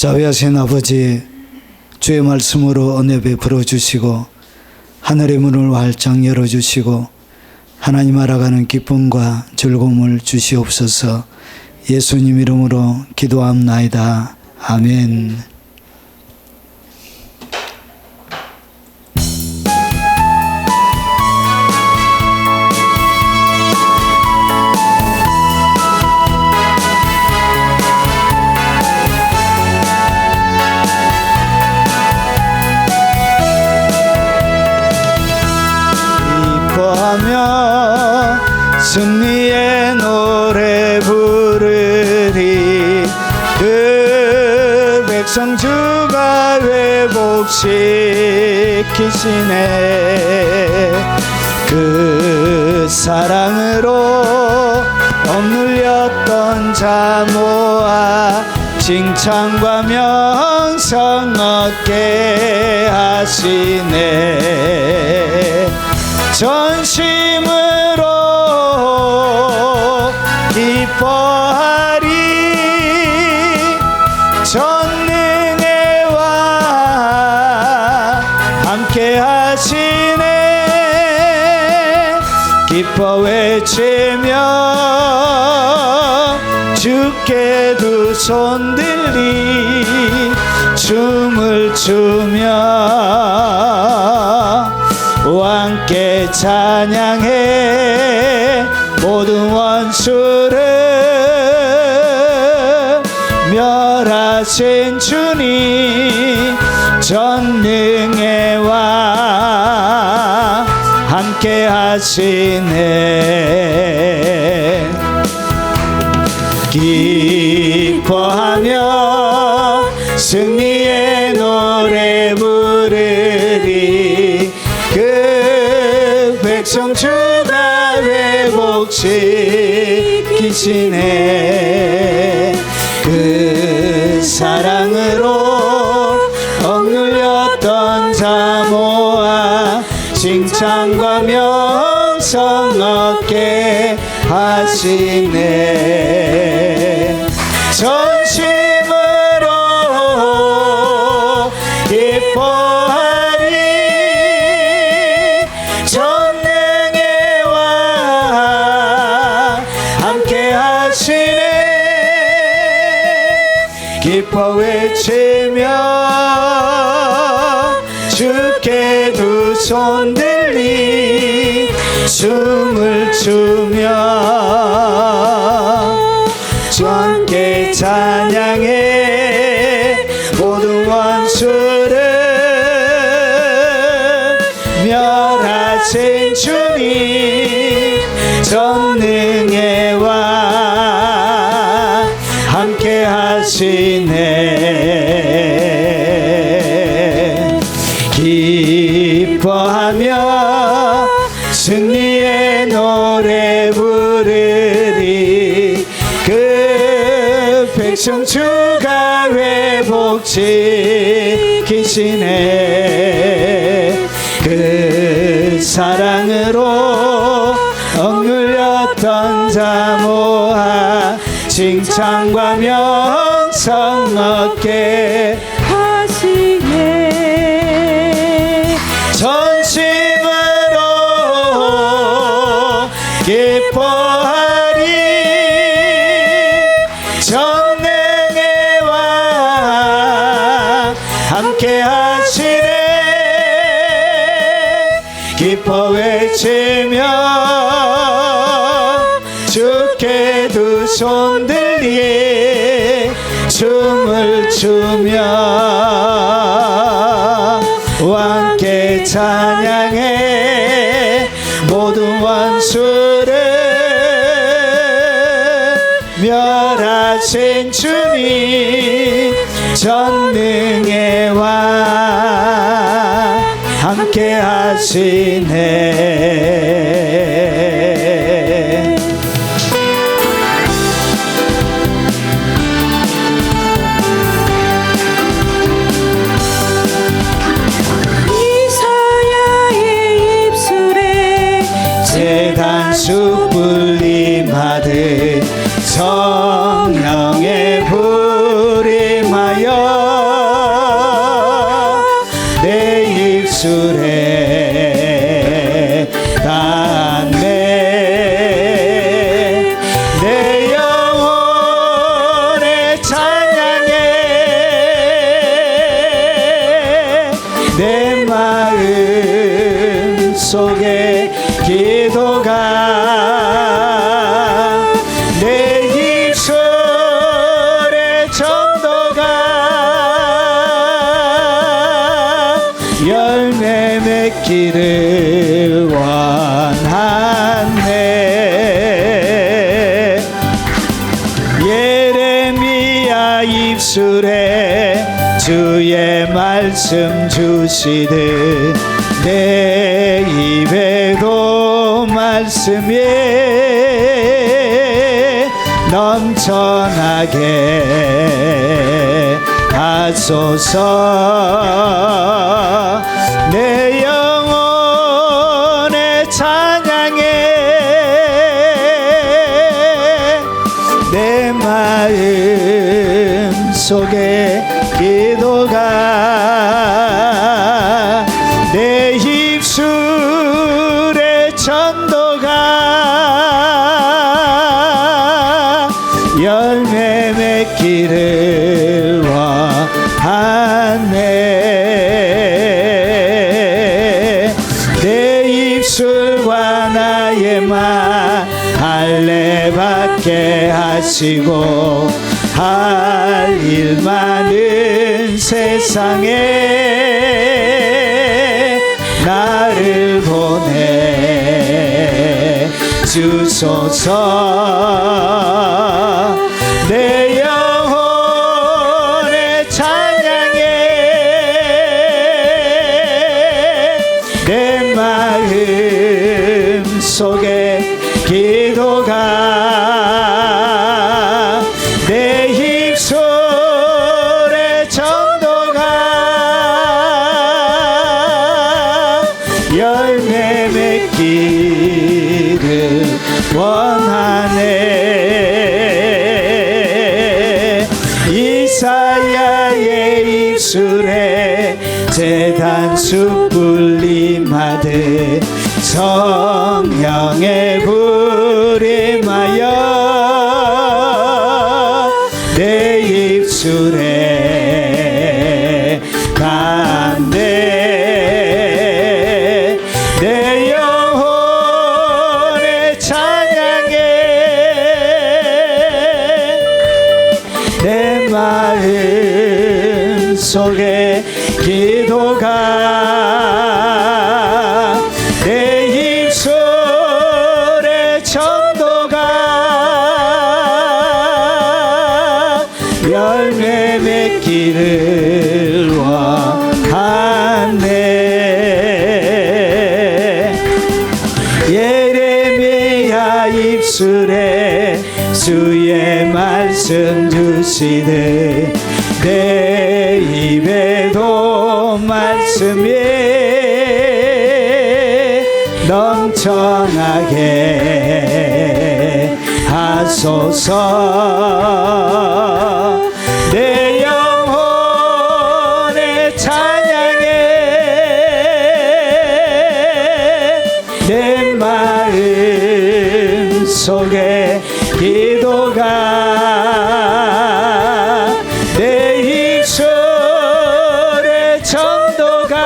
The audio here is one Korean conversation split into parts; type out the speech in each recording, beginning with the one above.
자비하신 아버지, 주의 말씀으로 은혜 베풀어 주시고 하늘의 문을 활짝 열어주시고 하나님 알아가는 기쁨과 즐거움을 주시옵소서. 예수님 이름으로 기도합나이다. 아멘. 승리의 노래 부르리. 그 백성 주가 회복시키시네. 그 사랑으로 억눌렸던 자 모아 칭찬과 명성 얻게 하시네. 전심으로 기뻐하리. 전능의 왕 함께 하시네. 기뻐 외치며 주께 두 손 들리 춤을 추며 왕께 찬양해. 모든 원수를 멸하신 주님, 전능의 왕 함께 하시네. 기뻐하며 승리의 노래 부르리. 그 백성 주가 회복시키시네. 그 사랑으로 억눌렸던 자 모아 칭찬과 명성 얻게 하시네. 전심으로 기뻐하리. 전능의 왕 함께 하시네. 기뻐 외치며 주께 두 손 들리 춤을 추며 주께 찬양해. 모든 원수를 멸하신 주님, 전능의 왕 함께 하시네. 기뻐하며 승리의 노래 부르리. 그 백성 주가 회복시키시네. 그 사랑으로 억눌렸던 자 모아 칭찬과 명성 얻게 하시네. 전심으로 기뻐하리. 전능의 왕 함께 하시네. 기뻐 외치며 주께 두 손 들리 춤을 추며 왕께 찬양해. 모든 원수를 멸하신 주님, 전능의 왕 함께 하시네. 이사야의 입술에 재단수 불림 하듯 성령의 부림하여 속에 기도가 내 입술의 전도가 열매 맺기를 원하네. 예레미야 입술에 주의 말씀 주시듯 내 입에도 말씀이 넘쳐나게 하소서. 내 영혼의 찬양에 내 마음 속에 기도가 내 입술의 전도가 열매 맺기를 원하네. 내 입술과 나의 말 할례 받게 하시고 할 일 많은 세상에 나를 보내 주소서. 내 영혼의 찬양에 내 마음 속에 기도가 내 입술의 전도가 열매 맺기를 원하네. 이사야의 입술에 제단 숯불림하듯 성령의 불임하여 내 입술에 담대 내 영혼의 찬양에 내 마음 속에 기도가 내 입술의 전도가 열매 맺기를 원하네. 예레미야 입술에 주의 말씀 주시듯 내 입에도 말씀이 넘쳐나게 하소서. 내 영혼의 찬양에 내 마음 속에 기도가 내 입술의 전도가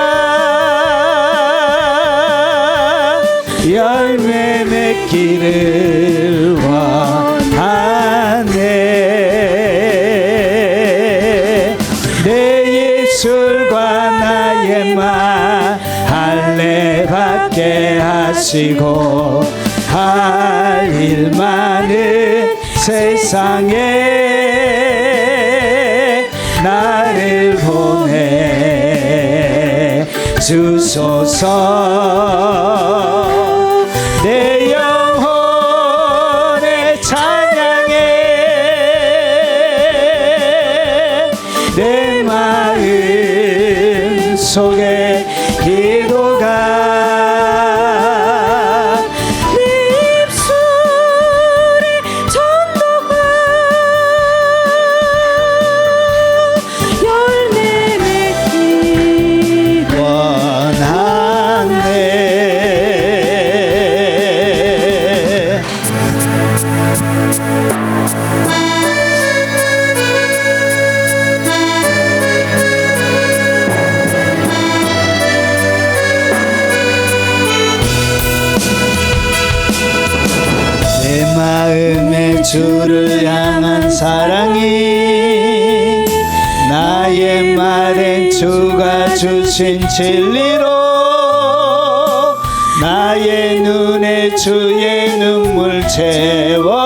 열매 맺기를 원하네. 내 입술과 나의 말 할례 받게 하시고 할 일 많은 세상에 나를 보내 주소서. 내 영혼의 찬양에 내 마음 속에 기도가 내 입술의 전도가 열매 맺기 원하네. 주를 향한 사랑이 나의 말엔 주가 주신 진리로 나의 눈에 주의 눈물 채워주소서.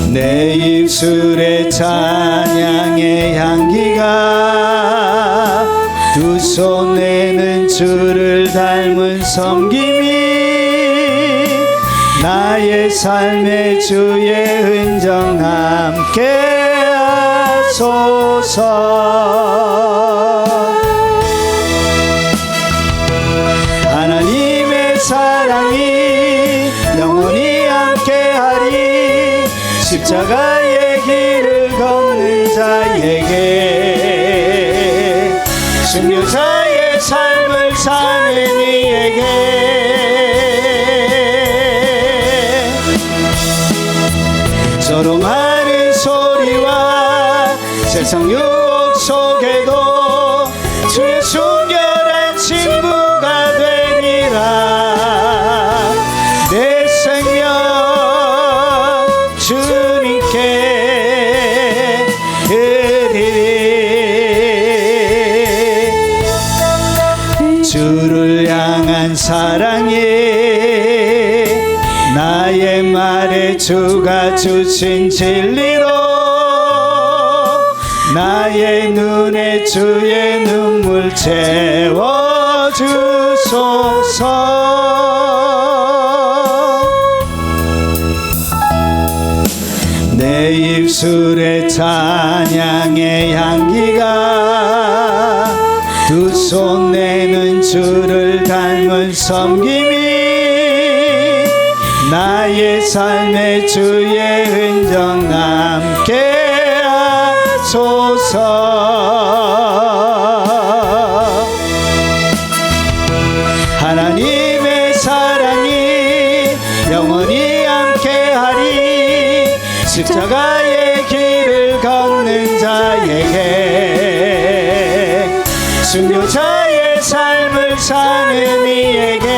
내 입술에 찬양의 향기가 두 손에는 주를 닮은 섬김이 나의 삶에 주의 흔적 남게 하소서. 하나님의 사랑이 영원히 함께하리. 십자가의 길을 걷는 자에게 순교자의 삶을 사는 이에게 조롱하는 소리와 세상 유혹 속에도 주의 순결한 친구가 되리라. 내 생명 주님께 드리리. 주를 향한 사랑이 나의 말에 주가 주신 진리로 나의 눈에 주의 눈물 채워주소서. 내 입술에 찬양의 향기가 두 손에는 주를 닮은 섬김이 나의 삶에 주의 흔적 남게 하소서. 하나님의 사랑이 영원히 함께하리. 십자가의 길을 걷는 자에게 순교자의 삶을 사는 이에게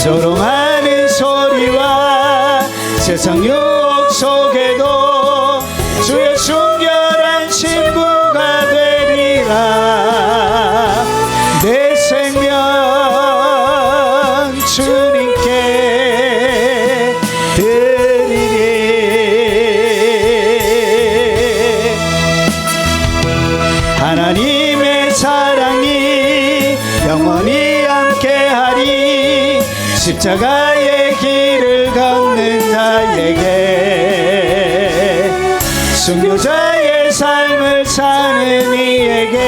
조롱하는 소리와 세상 유혹 속에도 주의 순결한 친구가 되리라. 내 생명 주님께 드리리. 하나님의 사랑이 영원히 함께하리. 십자가의 길을 걷는 자에게 순교자의 삶을 사는 이에게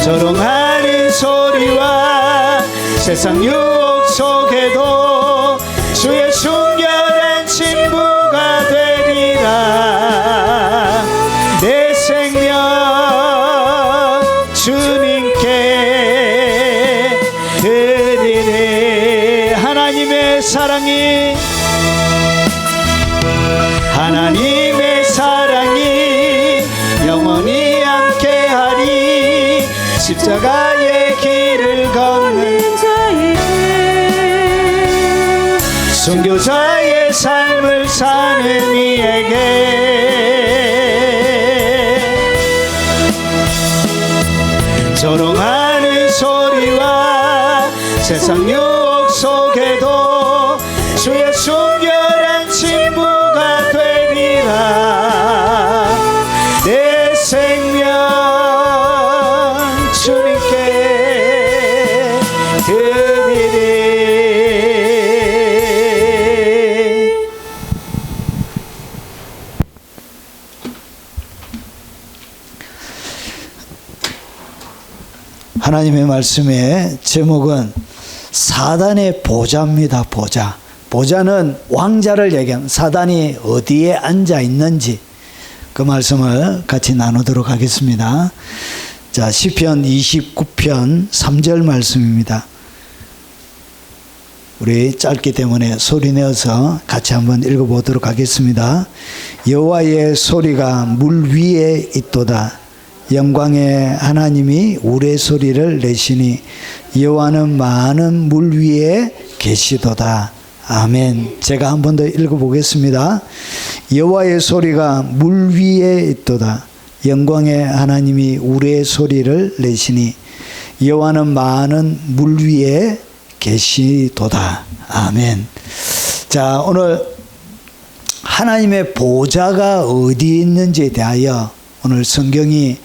조롱하는 소리와 세상 유혹 속에도 주의 순결한 친구가 되리라. 내 생명 주님께 드리리. 하나님의 사랑이 영원히 함께하리. 십자가의 길을 걷는 자에게 순교자의 삶을 사는 이에게 조롱하는 소리와 세상 유혹 속에도 주의 순결한 친구가 되리라. 내 생명 주님께 드리리. 하나님의 말씀의 제목은 사단의 보좌입니다. 보좌. 보좌는 왕자를 얘기합니다. 사단이 어디에 앉아 있는지 그 말씀을 같이 나누도록 하겠습니다. 자, 시편 29편 3절 말씀입니다. 우리 짧기 때문에 소리 내어서 같이 한번 읽어보도록 하겠습니다. 여호와의 소리가 물 위에 있도다. 영광의 하나님이 우레소리를 내시니 여호와는 많은 물 위에 계시도다. 아멘. 제가 한 번 더 읽어보겠습니다. 여호와의 소리가 물 위에 있도다. 영광의 하나님이 우레소리를 내시니 여호와는 많은 물 위에 계시도다. 아멘. 자, 오늘 하나님의 보좌가 어디 있는지에 대하여 오늘 성경이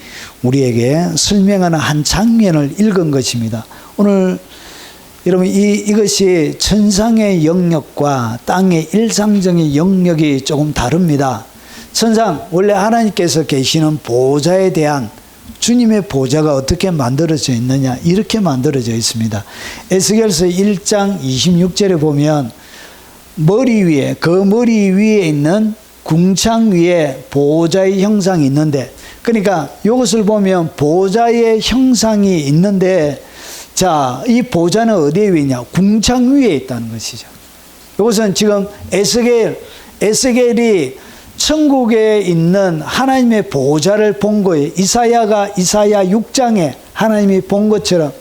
우리에게 설명하는 한 장면을 읽은 것입니다. 오늘 여러분 이것이 천상의 영역과 땅의 일상적인 영역이 조금 다릅니다. 천상, 원래 하나님께서 계시는 보좌에 대한 주님의 보좌가 어떻게 만들어져 있느냐, 이렇게 만들어져 있습니다. 에스겔서 1장 26절에 보면 머리 위에, 그 머리 위에 있는 궁창 위에 보좌의 형상이 있는데, 그러니까 이것을 보면 보좌의 형상이 있는데, 자, 이 보좌는 어디에 있냐? 궁창 위에 있다는 것이죠. 이것은 지금 에스겔이 천국에 있는 하나님의 보좌를 본 거예요. 이사야 6장에 하나님이 본 것처럼,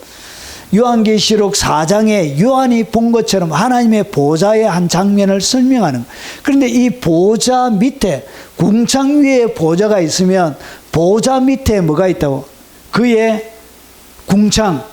요한계시록 4장에 요한이 본 것처럼 하나님의 보좌의 한 장면을 설명하는 거예요. 그런데 이 보좌 밑에, 궁창 위에 보좌가 있으면 보좌 밑에 뭐가 있다고? 그의 궁창,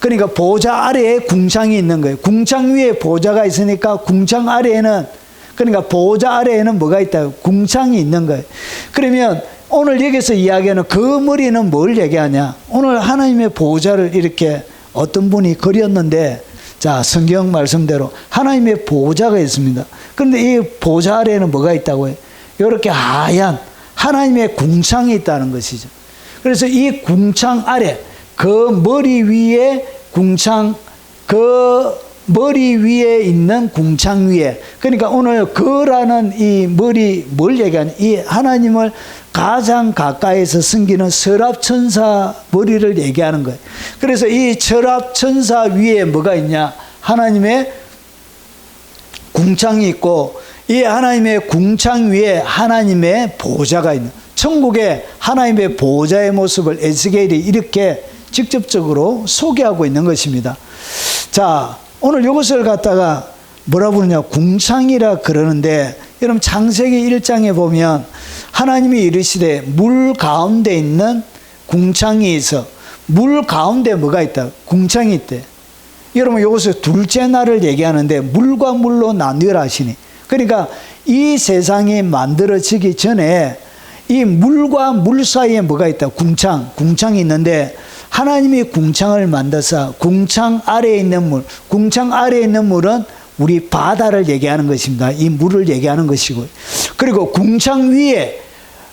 그러니까 보좌 아래에 궁창이 있는 거예요. 궁창 위에 보좌가 있으니까 궁창 아래에는, 그러니까 보좌 아래에는 뭐가 있다고? 궁창이 있는 거예요. 그러면 오늘 여기서 이야기하는 그 머리는 뭘 얘기하냐? 오늘 하나님의 보좌를 이렇게 어떤 분이 그렸는데, 자, 성경 말씀대로 하나님의 보좌가 있습니다. 그런데 이 보좌 아래에는 뭐가 있다고요? 이렇게 하얀 하나님의 궁창이 있다는 것이죠. 그래서 이 궁창 아래, 그 머리 위에 궁창, 그 머리 위에 있는 궁창 위에, 그러니까 오늘 그라는 이 머리, 뭘 얘기하냐? 이 하나님을 가장 가까이서 섬기는 서랍천사 머리를 얘기하는 거예요. 그래서 이 서랍천사 위에 뭐가 있냐? 하나님의 궁창이 있고, 이 하나님의 궁창 위에 하나님의 보좌가 있는, 천국의 하나님의 보좌의 모습을 에스겔이 이렇게 직접적으로 소개하고 있는 것입니다. 자, 오늘 이것을 갖다가 뭐라 부르냐? 궁창이라 그러는데, 여러분 창세기 1장에 보면 하나님이 이르시되 물 가운데 있는 궁창이 있어. 물 가운데 뭐가 있다? 궁창이 있대. 여러분 이것을 둘째 날을 얘기하는데 물과 물로 나뉘라 하시니, 그러니까 이 세상이 만들어지기 전에 이 물과 물 사이에 뭐가 있다? 궁창이 있는데, 하나님이 궁창을 만들어서 궁창 아래에 있는 물, 궁창 아래에 있는 물은 우리 바다를 얘기하는 것입니다. 이 물을 얘기하는 것이고, 그리고 궁창 위에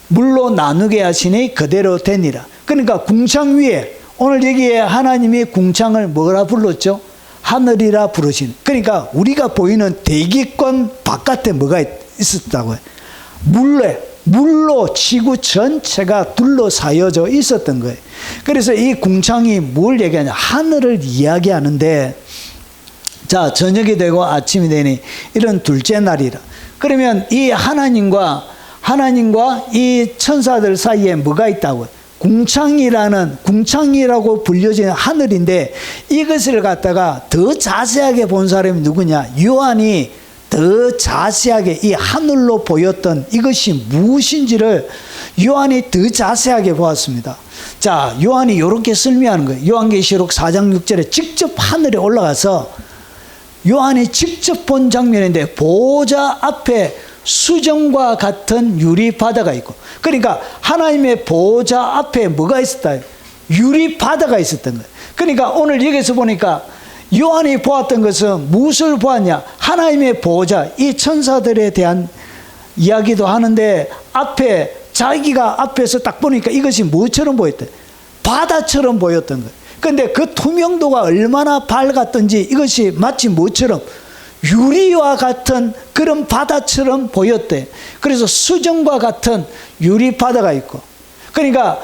물로 나누게 하시니 그대로 되니라. 그러니까 궁창 위에, 오늘 여기에 하나님이 궁창을 뭐라 불렀죠? 하늘이라 부르시는. 그러니까 우리가 보이는 대기권 바깥에 뭐가 있었다고요? 물로 지구 전체가 둘러싸여져 있었던 거예요. 그래서 이 궁창이 뭘 얘기하냐? 하늘을 이야기하는데, 자, 저녁이 되고 아침이 되니 이런 둘째 날이라. 그러면 이 하나님과 이 천사들 사이에 뭐가 있다고요? 궁창이라고 불려지는 하늘인데, 이것을 갖다가 더 자세하게 본 사람이 누구냐? 요한이 더 자세하게 이 하늘로 보였던 이것이 무엇인지를 요한이 더 자세하게 보았습니다. 자, 요한이 이렇게 설명하는 거예요. 요한계시록 4장 6절에 직접 하늘에 올라가서 요한이 직접 본 장면인데, 보좌 앞에 수정과 같은 유리바다가 있고, 그러니까 하나님의 보좌 앞에 뭐가 있었다? 유리바다가 있었던 거예요. 그러니까 오늘 여기서 보니까 요한이 보았던 것은 무엇을 보았냐? 하나님의 보좌, 이 천사들에 대한 이야기도 하는데, 앞에 자기가 앞에서 딱 보니까 이것이 뭐처럼 보였대? 바다처럼 보였던 거예요. 그런데 그 투명도가 얼마나 밝았던지 이것이 마치 뭐처럼? 유리와 같은 그런 바다처럼 보였대. 그래서 수정과 같은 유리 바다가 있고, 그러니까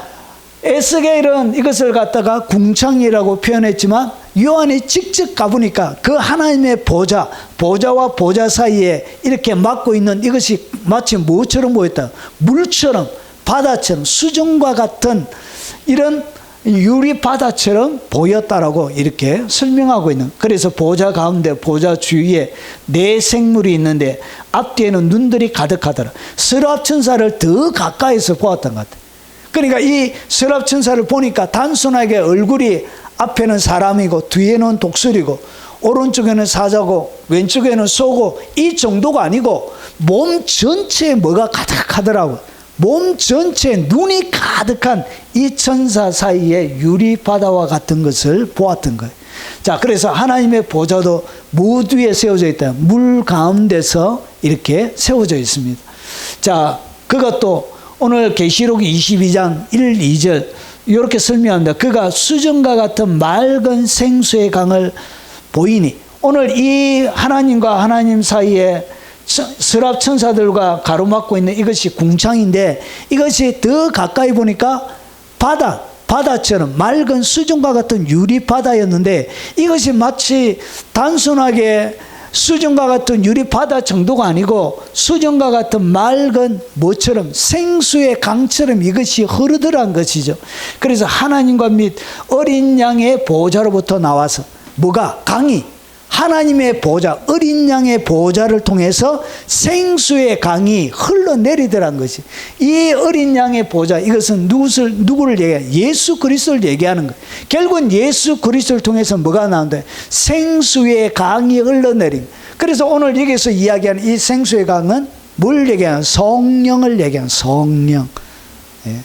에스겔은 이것을 갖다가 궁창이라고 표현했지만 요한이 직접 가보니까 그 하나님의 보좌와 보좌 사이에 이렇게 막고 있는 이것이 마치 뭐처럼 보였다? 물처럼, 바다처럼, 수정과 같은 이런 유리 바다처럼 보였다라고 이렇게 설명하고 있는. 그래서 보좌 가운데, 보좌 주위에 네 생물이 있는데 앞뒤에는 눈들이 가득하더라. 서랍 천사를 더 가까이서 보았던 것 같아. 그러니까 이 서랍 천사를 보니까 단순하게 얼굴이 앞에는 사람이고 뒤에는 독수리고 오른쪽에는 사자고 왼쪽에는 소고 이 정도가 아니고 몸 전체에 뭐가 가득하더라고. 몸 전체에 눈이 가득한 이 천사 사이에 유리 바다와 같은 것을 보았던 거예요. 자, 그래서 하나님의 보좌도 무드 위에 세워져 있다. 물 가운데서 이렇게 세워져 있습니다. 자, 그것도 오늘 계시록 22장 1, 2절 이렇게 설명합니다. 그가 수정과 같은 맑은 생수의 강을 보이니, 오늘 이 하나님과 하나님 사이에 서랍 천사들과 가로막고 있는 이것이 궁창인데, 이것이 더 가까이 보니까 바다처럼 맑은 수정과 같은 유리 바다였는데, 이것이 마치 단순하게 수정과 같은 유리 바다 정도가 아니고 수정과 같은 맑은 뭐처럼 생수의 강처럼 이것이 흐르더란 것이죠. 그래서 하나님과 및 어린 양의 보좌로부터 나와서 뭐가? 강이 하나님의 보좌, 어린 양의 보좌를 통해서 생수의 강이 흘러내리더란 것이. 이 어린 양의 보좌, 이것은 누구를 얘기해요? 예수 그리스도를 얘기하는 거예요. 결국은 예수 그리스도를 통해서 뭐가 나온다? 생수의 강이 흘러내린. 그래서 오늘 여기서 이야기하는 이 생수의 강은 뭘 얘기하는? 성령을 얘기하는 성령. 예.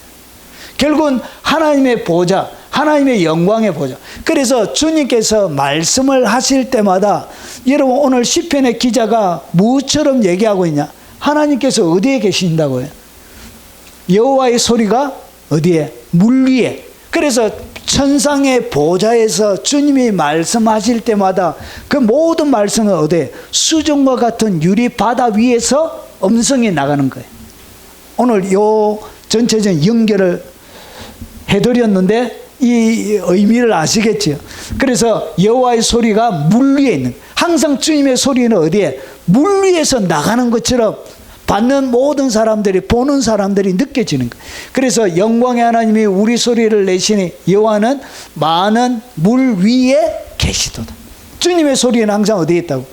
결국은 하나님의 보좌, 하나님의 영광의 보좌. 그래서 주님께서 말씀을 하실 때마다, 여러분 오늘 시편의 기자가 무엇처럼 얘기하고 있냐? 하나님께서 어디에 계신다고요? 여호와의 소리가 어디에? 물 위에. 그래서 천상의 보좌에서 주님이 말씀하실 때마다 그 모든 말씀은 어디에? 수정과 같은 유리 바다 위에서 음성이 나가는 거예요. 오늘 요 전체적인 연결을 해드렸는데 이 의미를 아시겠지요? 그래서 여호와의 소리가 물 위에 있는, 항상 주님의 소리는 어디에? 물 위에서 나가는 것처럼 받는 모든 사람들이, 보는 사람들이 느껴지는 거예요. 그래서 영광의 하나님이 우리 소리를 내시니 여호와는 많은 물 위에 계시도다. 주님의 소리는 항상 어디에 있다고?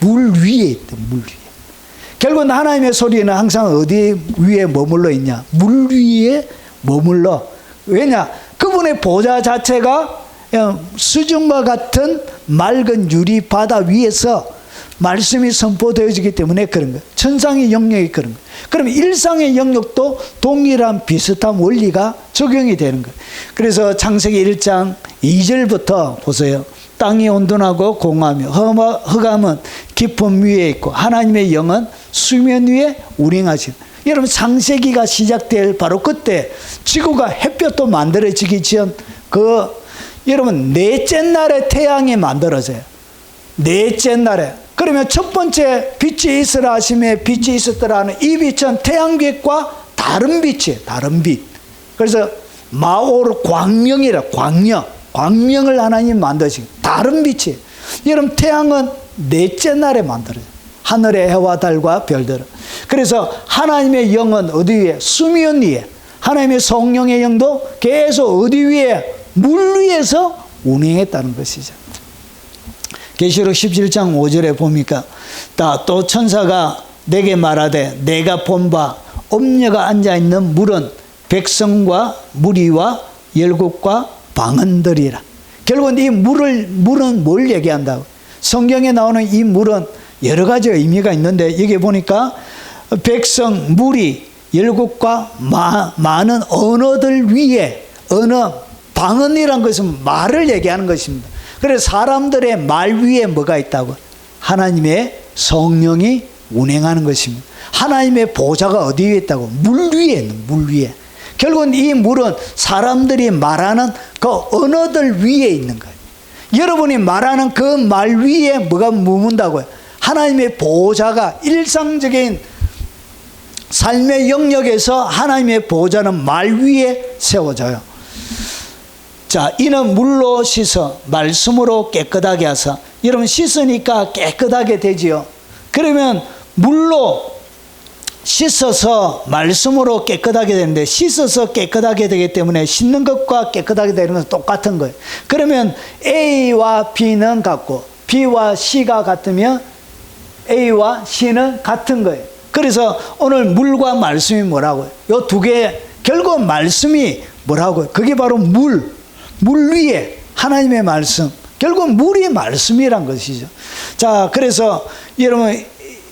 물 위에 있다. 물 위에. 결국은 하나님의 소리는 항상 어디 위에 머물러 있냐? 물 위에 머물러. 왜냐? 그분의 보좌 자체가 수중과 같은 맑은 유리 바다 위에서 말씀이 선포되어지기 때문에 그런 거예요. 천상의 영역이 그런 거예요. 그러면 일상의 영역도 동일한 비슷한 원리가 적용이 되는 거예요. 그래서 창세기 1장 2절부터 보세요. 땅이 온전하고 공하며 흑암은 깊은 위에 있고 하나님의 영은 수면 위에 운행하시는. 여러분 창세기가 시작될 바로 그때 지구가 햇볕도 만들어지기 전 여러분 넷째 날에 태양이 만들어져요. 넷째 날에. 그러면 첫 번째 빛이 있으라 하심에 빛이 있었더라 하는 이 빛은 태양빛과 다른 빛이에요. 다른 빛. 그래서 마오르 광명이라 광명을 하나님 만드시고 다른 빛이에요. 여러분 태양은 넷째 날에 만들어져요. 하늘의 해와 달과 별들은. 그래서 하나님의 영은 어디 위에? 수면 위에. 하나님의 성령의 영도 계속 어디 위에? 물 위에서 운행했다는 것이죠. 계시록 17장 5절에 보니까 또 천사가 내게 말하되 내가 본 바 엄녀가 앉아있는 물은 백성과 무리와 열국과 방언들이라. 결국은 이 물은 뭘 얘기한다고? 성경에 나오는 이 물은 여러 가지 의미가 있는데 여기 보니까 백성, 무리, 열국과 많은 언어들 위에, 방언이란 것은 말을 얘기하는 것입니다. 그래서 사람들의 말 위에 뭐가 있다고? 하나님의 성령이 운행하는 것입니다. 하나님의 보좌가 어디 위에 있다고? 물 위에 있는, 물 위에. 결국은 이 물은 사람들이 말하는 그 언어들 위에 있는 거예요. 여러분이 말하는 그 말 위에 뭐가 머문다고요? 하나님의 보좌가 일상적인 삶의 영역에서 하나님의 보좌는 말 위에 세워져요. 자, 이는 물로 씻어 말씀으로 깨끗하게 하사. 여러분, 씻으니까 깨끗하게 되지요. 그러면 물로 씻어서 말씀으로 깨끗하게 되는데, 씻어서 깨끗하게 되기 때문에 씻는 것과 깨끗하게 되는 것은 똑같은 거예요. 그러면 A와 B는 같고 B와 C가 같으면 A와 C는 같은 거예요. 그래서 오늘 물과 말씀이 뭐라고요? 요 두 개, 결국 말씀이 뭐라고요? 그게 바로 물 위에 하나님의 말씀, 결국 물이 말씀이란 것이죠. 자, 그래서 여러분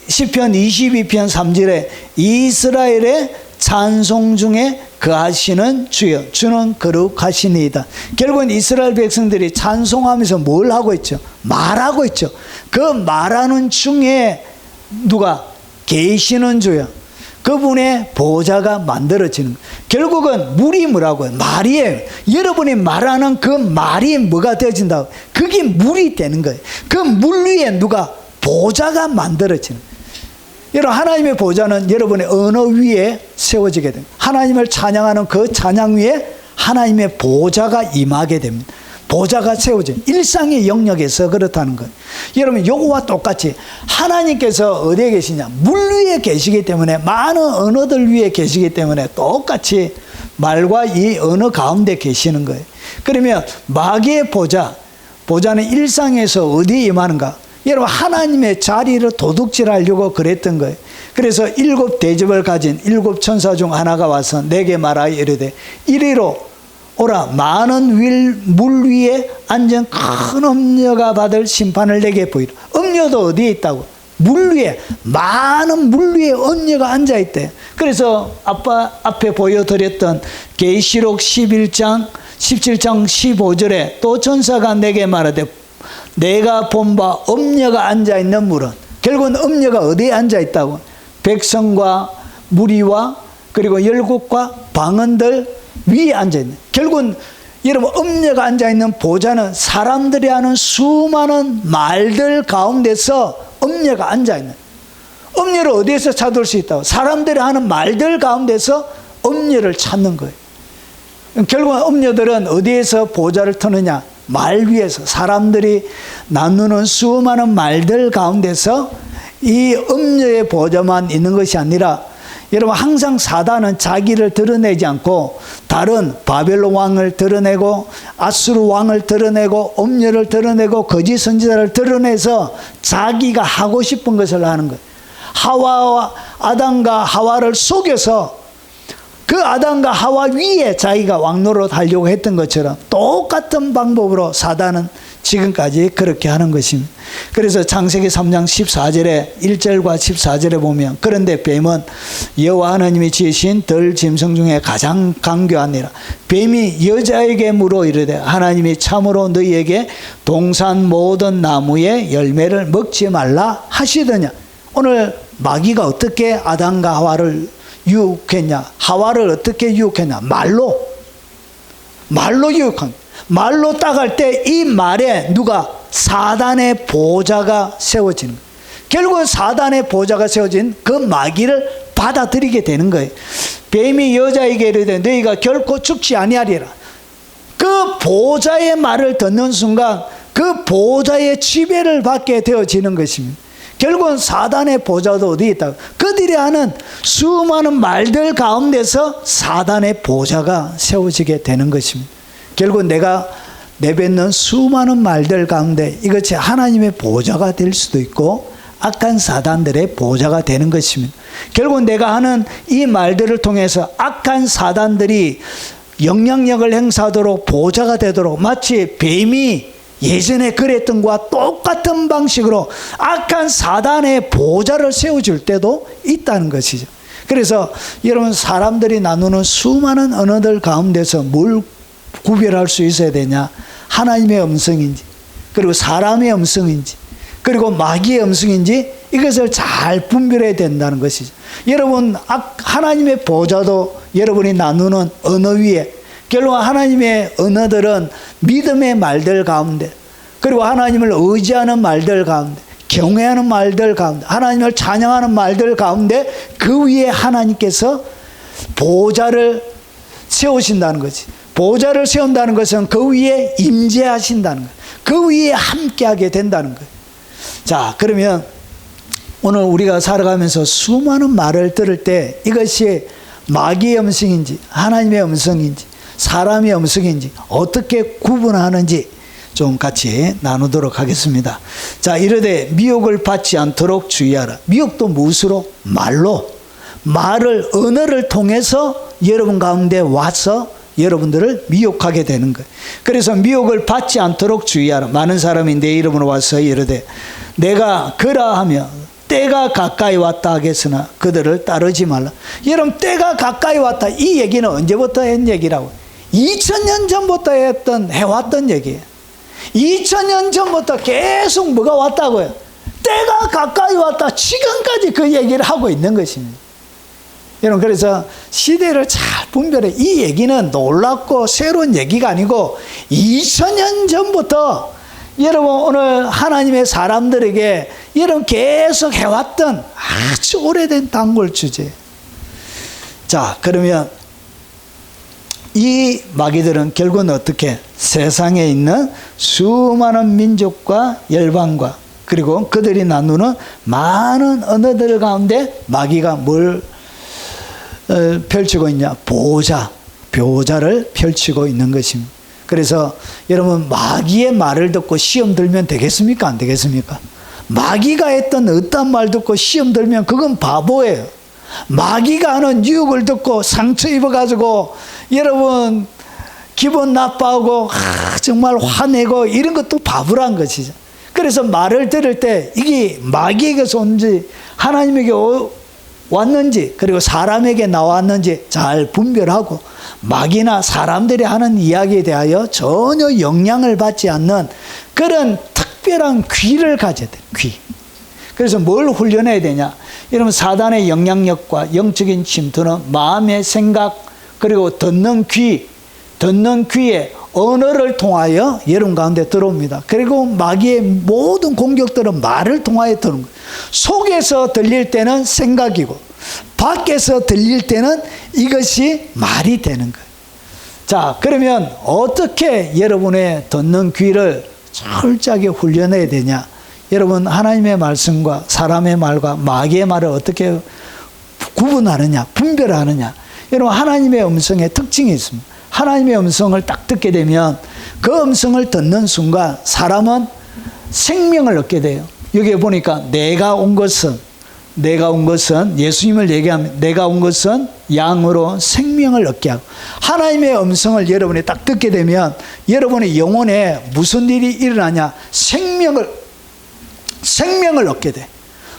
시편 22편 3절에 이스라엘의 찬송 중에 거하시는 주여, 주는 거룩하시니이다. 결국은 이스라엘 백성들이 찬송하면서 뭘 하고 있죠? 말하고 있죠. 그 말하는 중에 누가 계시는 주여, 그분의 보좌가 만들어지는 거예요. 결국은 물이 뭐라고요? 말이에요. 여러분이 말하는 그 말이 뭐가 되어진다고? 그게 물이 되는 거예요. 그 물 위에 누가 보좌가 만들어지는 거예요. 여러분, 하나님의 보좌는 여러분의 언어 위에 세워지게 됩니다. 하나님을 찬양하는 그 찬양 위에 하나님의 보좌가 임하게 됩니다. 보좌가 세워져 일상의 영역에서 그렇다는 거예요. 여러분, 요거와 똑같이 하나님께서 어디에 계시냐? 물 위에 계시기 때문에, 많은 언어들 위에 계시기 때문에 똑같이 말과 이 언어 가운데 계시는 거예요. 그러면 마귀의 보좌는 일상에서 어디에 임하는가? 여러분, 하나님의 자리를 도둑질하려고 그랬던 거예요. 그래서 7 대접을 가진 7 천사 중 하나가 와서 내게 말하여 이르되 이리로 오라, 많은 물 위에 앉은 큰 음녀가 받을 심판을 내게 보이라. 음녀도 어디에 있다고? 물 위에, 많은 물 위에 음녀가 앉아있대. 그래서 앞에 보여드렸던 계시록 17장 15절에 또 천사가 내게 말하되 내가 본 바 음녀가 앉아있는 물은, 결국은 음녀가 어디에 앉아있다고? 백성과 무리와 그리고 열국과 방언들 위에 앉아있는, 결국은 여러분 음녀가 앉아있는 보좌는 사람들이 하는 수많은 말들 가운데서 음녀가 앉아있는, 음녀를 어디에서 찾을 수 있다고? 사람들이 하는 말들 가운데서 음녀를 찾는 거예요. 결국은 음녀들은 어디에서 보좌를 터느냐? 말 위에서, 사람들이 나누는 수많은 말들 가운데서 이 음녀의 보좌만 있는 것이 아니라, 여러분 항상 사단은 자기를 드러내지 않고 다른 바벨론 왕을 드러내고 아수르 왕을 드러내고 음녀를 드러내고 거짓 선지자를 드러내서 자기가 하고 싶은 것을 하는 거예요. 아담과 하와를 속여서 그 아담과 하와 위에 자기가 왕노릇 하려고 했던 것처럼 똑같은 방법으로 사단은 지금까지 그렇게 하는 것입니다. 그래서 창세기 3장 14절에 1절과 14절에 보면 그런데 뱀은 여호와 하나님이 지으신 들 짐승 중에 가장 강교하니라. 뱀이 여자에게 물어 이르되 하나님이 참으로 너희에게 동산 모든 나무의 열매를 먹지 말라 하시더냐. 오늘 마귀가 어떻게 아담과 하와를 유혹했냐? 하와를 어떻게 유혹했냐? 말로 유혹한, 말로 따갈 때 이 말에 누가? 사단의 보좌가 세워지는 거예요. 결국은 사단의 보좌가 세워진 그 마귀를 받아들이게 되는 거예요. 뱀이 여자에게 이르되 너희가 결코 죽지 아니하리라. 그 보좌의 말을 듣는 순간 그 보좌의 지배를 받게 되어지는 것입니다. 결국은 사단의 보좌도 어디에 있다? 그들이 하는 수많은 말들 가운데서 사단의 보좌가 세워지게 되는 것입니다. 결국 내가 내뱉는 수많은 말들 가운데 이것이 하나님의 보좌가 될 수도 있고 악한 사단들의 보좌가 되는 것입니다. 결국 내가 하는 이 말들을 통해서 악한 사단들이 영향력을 행사하도록 보좌가 되도록 마치 뱀이 예전에 그랬던 것과 똑같은 방식으로 악한 사단의 보좌를 세워줄 때도 있다는 것이죠. 그래서 여러분 사람들이 나누는 수많은 언어들 가운데서 뭘 구별할 수 있어야 되냐? 하나님의 음성인지 그리고 사람의 음성인지 그리고 마귀의 음성인지 이것을 잘 분별해야 된다는 것이죠. 여러분 하나님의 보좌도 여러분이 나누는 언어 위에 결국 하나님의 언어들은 믿음의 말들 가운데 그리고 하나님을 의지하는 말들 가운데 경외하는 말들 가운데 하나님을 찬양하는 말들 가운데 그 위에 하나님께서 보좌를 세우신다는 거지. 보좌를 세운다는 것은 그 위에 임재하신다는 거예요. 그 위에 함께하게 된다는 거예요. 자, 그러면 오늘 우리가 살아가면서 수많은 말을 들을 때 이것이 마귀의 음성인지 하나님의 음성인지 사람의 음성인지 어떻게 구분하는지 좀 같이 나누도록 하겠습니다. 자, 이르되 미혹을 받지 않도록 주의하라. 미혹도 무엇으로? 말로. 말을, 언어를 통해서 여러분 가운데 와서 여러분들을 미혹하게 되는 거예요. 그래서 미혹을 받지 않도록 주의하라. 많은 사람이 내 이름으로 와서 이르되 내가 그라하며 때가 가까이 왔다 하겠으나 그들을 따르지 말라. 여러분, 때가 가까이 왔다, 이 얘기는 언제부터 한 얘기라고? 2000년 전부터 해왔던 얘기예요. 2000년 전부터 계속 뭐가 왔다고요? 때가 가까이 왔다. 지금까지 그 얘기를 하고 있는 것입니다. 여러분, 그래서 시대를 잘 분별해. 이 얘기는 놀랍고 새로운 얘기가 아니고 2000년 전부터 여러분 오늘 하나님의 사람들에게 여러분 계속 해왔던 아주 오래된 단골 주제. 자, 그러면 이 마귀들은 결국은 어떻게? 세상에 있는 수많은 민족과 열방과 그리고 그들이 나누는 많은 언어들 가운데 마귀가 뭘 펼치고 있냐? 보좌를 펼치고 있는 것입니다. 그래서 여러분, 마귀의 말을 듣고 시험 들면 되겠습니까? 안 되겠습니까? 마귀가 했던 어떤 말 듣고 시험 들면 그건 바보예요. 마귀가 하는 유혹을 듣고 상처 입어가지고 여러분 기분 나빠하고 정말 화내고 이런 것도 바보란 것이죠. 그래서 말을 들을 때 이게 마귀에게서 온지 하나님에게 왔는지 그리고 사람에게 나왔는지 잘 분별하고 마귀나 사람들이 하는 이야기에 대하여 전혀 영향을 받지 않는 그런 특별한 귀를 가져야 돼요. 귀. 그래서 뭘 훈련해야 되냐? 여러분, 사단의 영향력과 영적인 침투는 마음의 생각 그리고 듣는 귀에 언어를 통하여 여러분 가운데 들어옵니다. 그리고 마귀의 모든 공격들은 말을 통하여 들어오는 거예요. 속에서 들릴 때는 생각이고 밖에서 들릴 때는 이것이 말이 되는 거예요. 자, 그러면 어떻게 여러분의 듣는 귀를 철저하게 훈련해야 되냐? 여러분, 하나님의 말씀과 사람의 말과 마귀의 말을 어떻게 구분하느냐, 분별하느냐? 여러분, 하나님의 음성의 특징이 있습니다. 하나님의 음성을 딱 듣게 되면 그 음성을 듣는 순간 사람은 생명을 얻게 돼요. 여기에 보니까 내가 온 것은 예수님을 얘기하면 내가 온 것은 양으로 생명을 얻게 하고, 하나님의 음성을 여러분이 딱 듣게 되면 여러분의 영혼에 무슨 일이 일어나냐? 생명을 얻게 돼.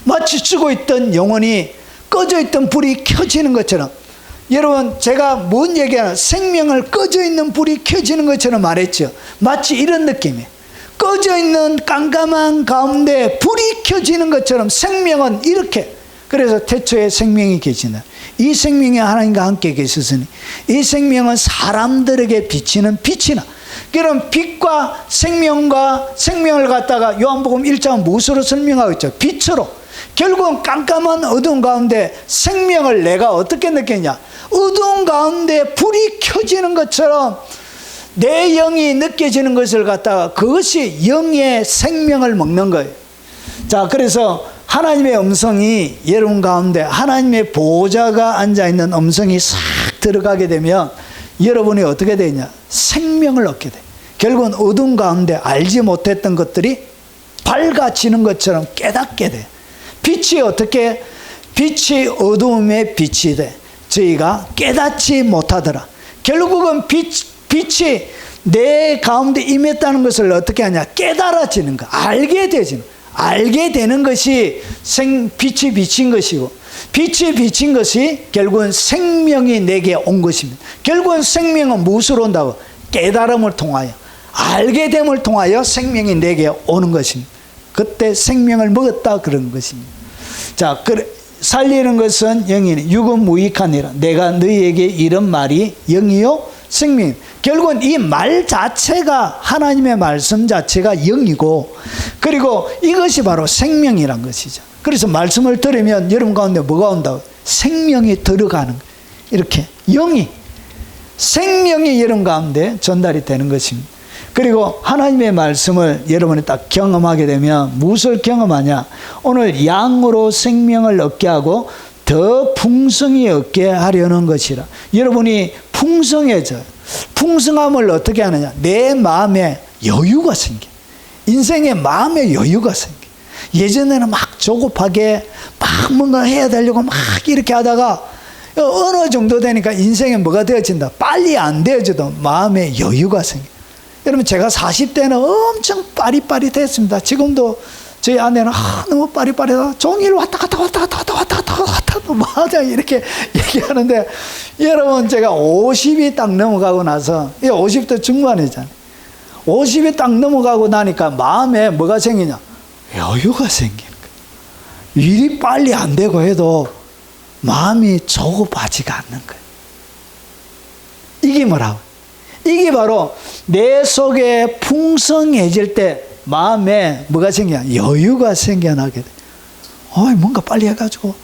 마치 죽어 있던 영혼이 꺼져 있던 불이 켜지는 것처럼, 여러분, 제가 뭔 얘기하나 생명을 꺼져 있는 불이 켜지는 것처럼 말했죠. 마치 이런 느낌이에요. 꺼져 있는 깜깜한 가운데 불이 켜지는 것처럼 생명은 이렇게. 그래서 태초에 생명이 계시나, 이 생명이 하나님과 함께 계셨으니 이 생명은 사람들에게 비치는 빛이나. 그럼 빛과 생명을 갖다가 요한복음 1장은 무엇으로 설명하고 있죠? 빛으로. 결국은 깜깜한 어두운 가운데 생명을 내가 어떻게 느꼈냐? 어두운 가운데 불이 켜지는 것처럼 내 영이 느껴지는 것을 갖다가 그것이 영의 생명을 먹는 거예요. 자, 그래서 하나님의 음성이 여러분 가운데 하나님의 보호자가 앉아있는 음성이 싹 들어가게 되면 여러분이 어떻게 되냐? 생명을 얻게 돼. 결국은 어두운 가운데 알지 못했던 것들이 밝아지는 것처럼 깨닫게 돼. 빛이 어떻게? 빛이 어두움에 빛이 돼. 저희가 깨닫지 못하더라. 결국은 빛이 내 가운데 임했다는 것을 어떻게 하냐? 깨달아지는 거. 알게 되는 것이 빛이 비친 것이고, 빛이 비친 것이 결국은 생명이 내게 온 것입니다. 결국은 생명은 무엇으로 온다고? 깨달음을 통하여, 알게 됨을 통하여 생명이 내게 오는 것입니다. 그때 생명을 먹었다 그런 것입니다. 자, 살리는 것은 영이니 육은 무익하니라. 내가 너희에게 이런 말이 영이요 생명. 결국은 이 말 자체가, 하나님의 말씀 자체가 영이고, 그리고 이것이 바로 생명이란 것이죠. 그래서 말씀을 들으면 여러분 가운데 뭐가 온다고? 생명이 들어가는 거예요. 이렇게 영이. 생명이 여러분 가운데 전달이 되는 것입니다. 그리고 하나님의 말씀을 여러분이 딱 경험하게 되면 무엇을 경험하냐? 오늘 양으로 생명을 얻게 하고 더 풍성히 얻게 하려는 것이라. 여러분이 풍성해져요. 풍성함을 어떻게 하느냐? 내 마음에 여유가 생겨. 인생에 마음의 여유가 생겨. 예전에는 막 조급하게 막 뭔가 해야 되려고 막 이렇게 하다가 어느 정도 되니까 인생에 뭐가 되어진다? 빨리 안 되어져도 마음의 여유가 생겨. 여러분, 제가 40대는 엄청 빠릿빠릿했습니다. 지금도 저희 아내는 너무 빠릿빠릿하다. 종일 왔다 갔다 맞아 이렇게 얘기하는데, 여러분, 제가 50이 딱 넘어가고 나서, 50대 중반이잖아요. 50이 딱 넘어가고 나니까 마음에 뭐가 생기냐? 여유가 생기는 거예요. 일이 빨리 안 되고 해도 마음이 조급하지가 않는 거예요. 이게 뭐라고? 이게 바로 내 속에 풍성해질 때 마음에 뭐가 생기냐? 여유가 생겨나게 돼. 뭔가 빨리 해가지고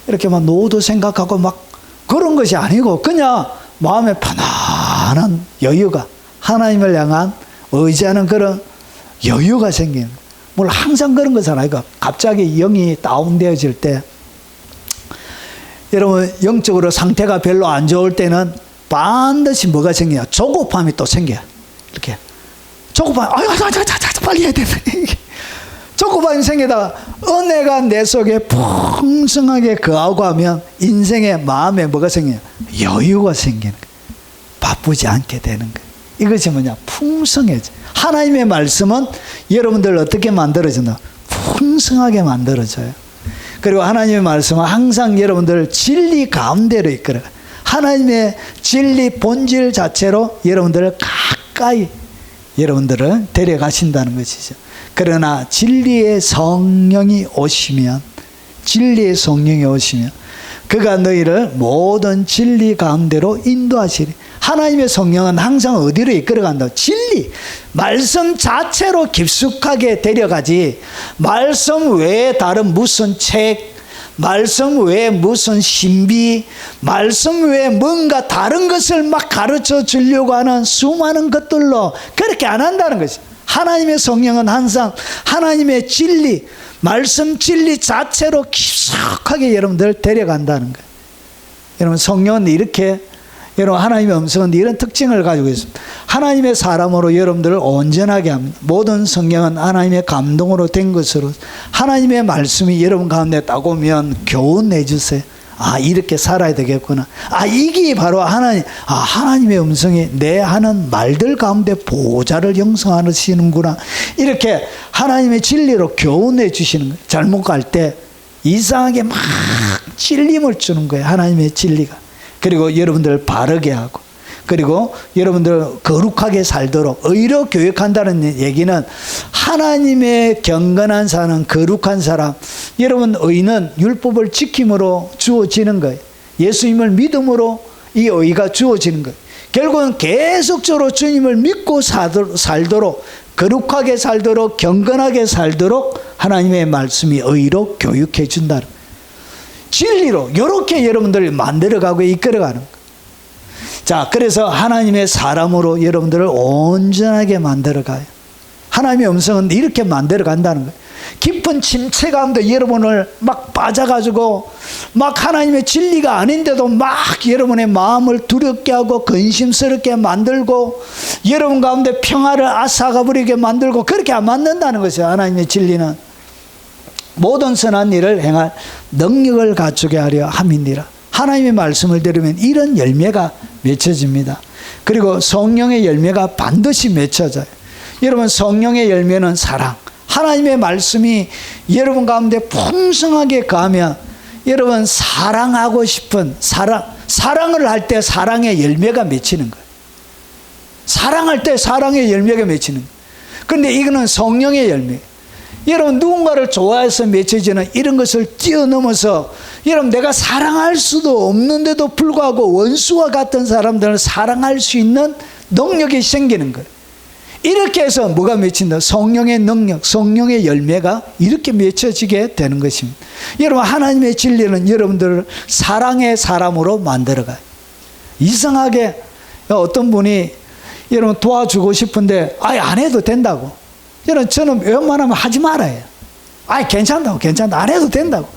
이렇게 막 노후도 생각하고 막 그런 것이 아니고 그냥 마음에 편안한 여유가, 하나님을 향한 의지하는 그런 여유가 생기는 거예요. 물론 항상 그런 것은 아니고 갑자기 영이 다운되어질 때, 여러분 영적으로 상태가 별로 안 좋을 때는 반드시 뭐가 생기냐? 조급함이 또 생겨요. 이렇게 조급함, 빨리 해야 되는데 조급함이 생기다가 은혜가 내 속에 풍성하게 거하고 하면 인생의 마음에 뭐가 생겨요? 여유가 생기는 거예요. 바쁘지 않게 되는 거예요. 이것이 뭐냐? 풍성해져. 하나님의 말씀은 여러분들 어떻게 만들어진다? 풍성하게 만들어져요. 그리고 하나님의 말씀은 항상 여러분들 진리 가운데로 이끌어가요. 하나님의 진리 본질 자체로 여러분들을 가까이 여러분들을 데려가신다는 것이죠. 그러나 진리의 성령이 오시면 그가 너희를 모든 진리 가운데로 인도하시리. 하나님의 성령은 항상 어디로 이끌어간다? 진리, 말씀 자체로 깊숙하게 데려가지, 말씀 외에 다른 무슨 책, 말씀 외에 무슨 신비, 말씀 외에 뭔가 다른 것을 막 가르쳐 주려고 하는 수많은 것들로 그렇게 안 한다는 것이. 하나님의 성령은 항상 하나님의 진리, 말씀 진리 자체로 깊숙하게 여러분들을 데려간다는 거예요. 여러분, 성령은 이렇게, 여러분, 하나님의 음성은 이런 특징을 가지고 있습니다. 하나님의 사람으로 여러분들을 온전하게 합니다. 모든 성령은 하나님의 감동으로 된 것으로 하나님의 말씀이 여러분 가운데 딱 오면 교훈해 주세요. 이렇게 살아야 되겠구나. 이게 바로 하나님의 음성이 내 하는 말들 가운데 보호자를 형성하시는구나. 이렇게 하나님의 진리로 교훈해 주시는 거예요. 잘못 갈 때 이상하게 막 찔림을 주는 거예요. 하나님의 진리가. 그리고 여러분들을 바르게 하고, 그리고 여러분들 거룩하게 살도록 의로 교육한다는 얘기는 하나님의 경건한 사람, 거룩한 사람, 여러분 의는 율법을 지킴으로 주어지는 거예요. 예수님을 믿음으로 이 의가 주어지는 거예요. 결국은 계속적으로 주님을 믿고 살도록, 거룩하게 살도록, 경건하게 살도록 하나님의 말씀이 의로 교육해 준다는 거예요. 진리로 이렇게 여러분들을 만들어가고 이끌어가는 거예요. 자, 그래서 하나님의 사람으로 여러분들을 온전하게 만들어가요. 하나님의 음성은 이렇게 만들어간다는 거예요. 깊은 침체 가운데 여러분을 막 빠져가지고 막 하나님의 진리가 아닌데도 막 여러분의 마음을 두렵게 하고 근심스럽게 만들고 여러분 가운데 평화를 앗아가버리게 만들고 그렇게 안 만든다는 것이에요. 하나님의 진리는 모든 선한 일을 행할 능력을 갖추게 하려 함이니라. 하나님의 말씀을 들으면 이런 열매가 맺혀집니다. 그리고 성령의 열매가 반드시 맺혀져요. 여러분, 성령의 열매는 사랑, 하나님의 말씀이 여러분 가운데 풍성하게 가면 여러분 사랑하고 싶은 사랑을 할 때 사랑의 열매가 맺히는 거예요. 사랑할 때 사랑의 열매가 맺히는 거예요. 그런데 이거는 성령의 열매. 여러분, 누군가를 좋아해서 맺혀지는 이런 것을 뛰어넘어서 여러분, 내가 사랑할 수도 없는데도 불구하고 원수와 같은 사람들을 사랑할 수 있는 능력이 생기는 거예요. 이렇게 해서 뭐가 맺힌다? 성령의 능력, 성령의 열매가 이렇게 맺혀지게 되는 것입니다. 여러분, 하나님의 진리는 여러분들을 사랑의 사람으로 만들어가요. 이상하게 어떤 분이 여러분 도와주고 싶은데 아예 안 해도 된다고. 여러분 저는 웬만하면 하지 말아요. 아예 괜찮다고, 괜찮다, 안 해도 된다고.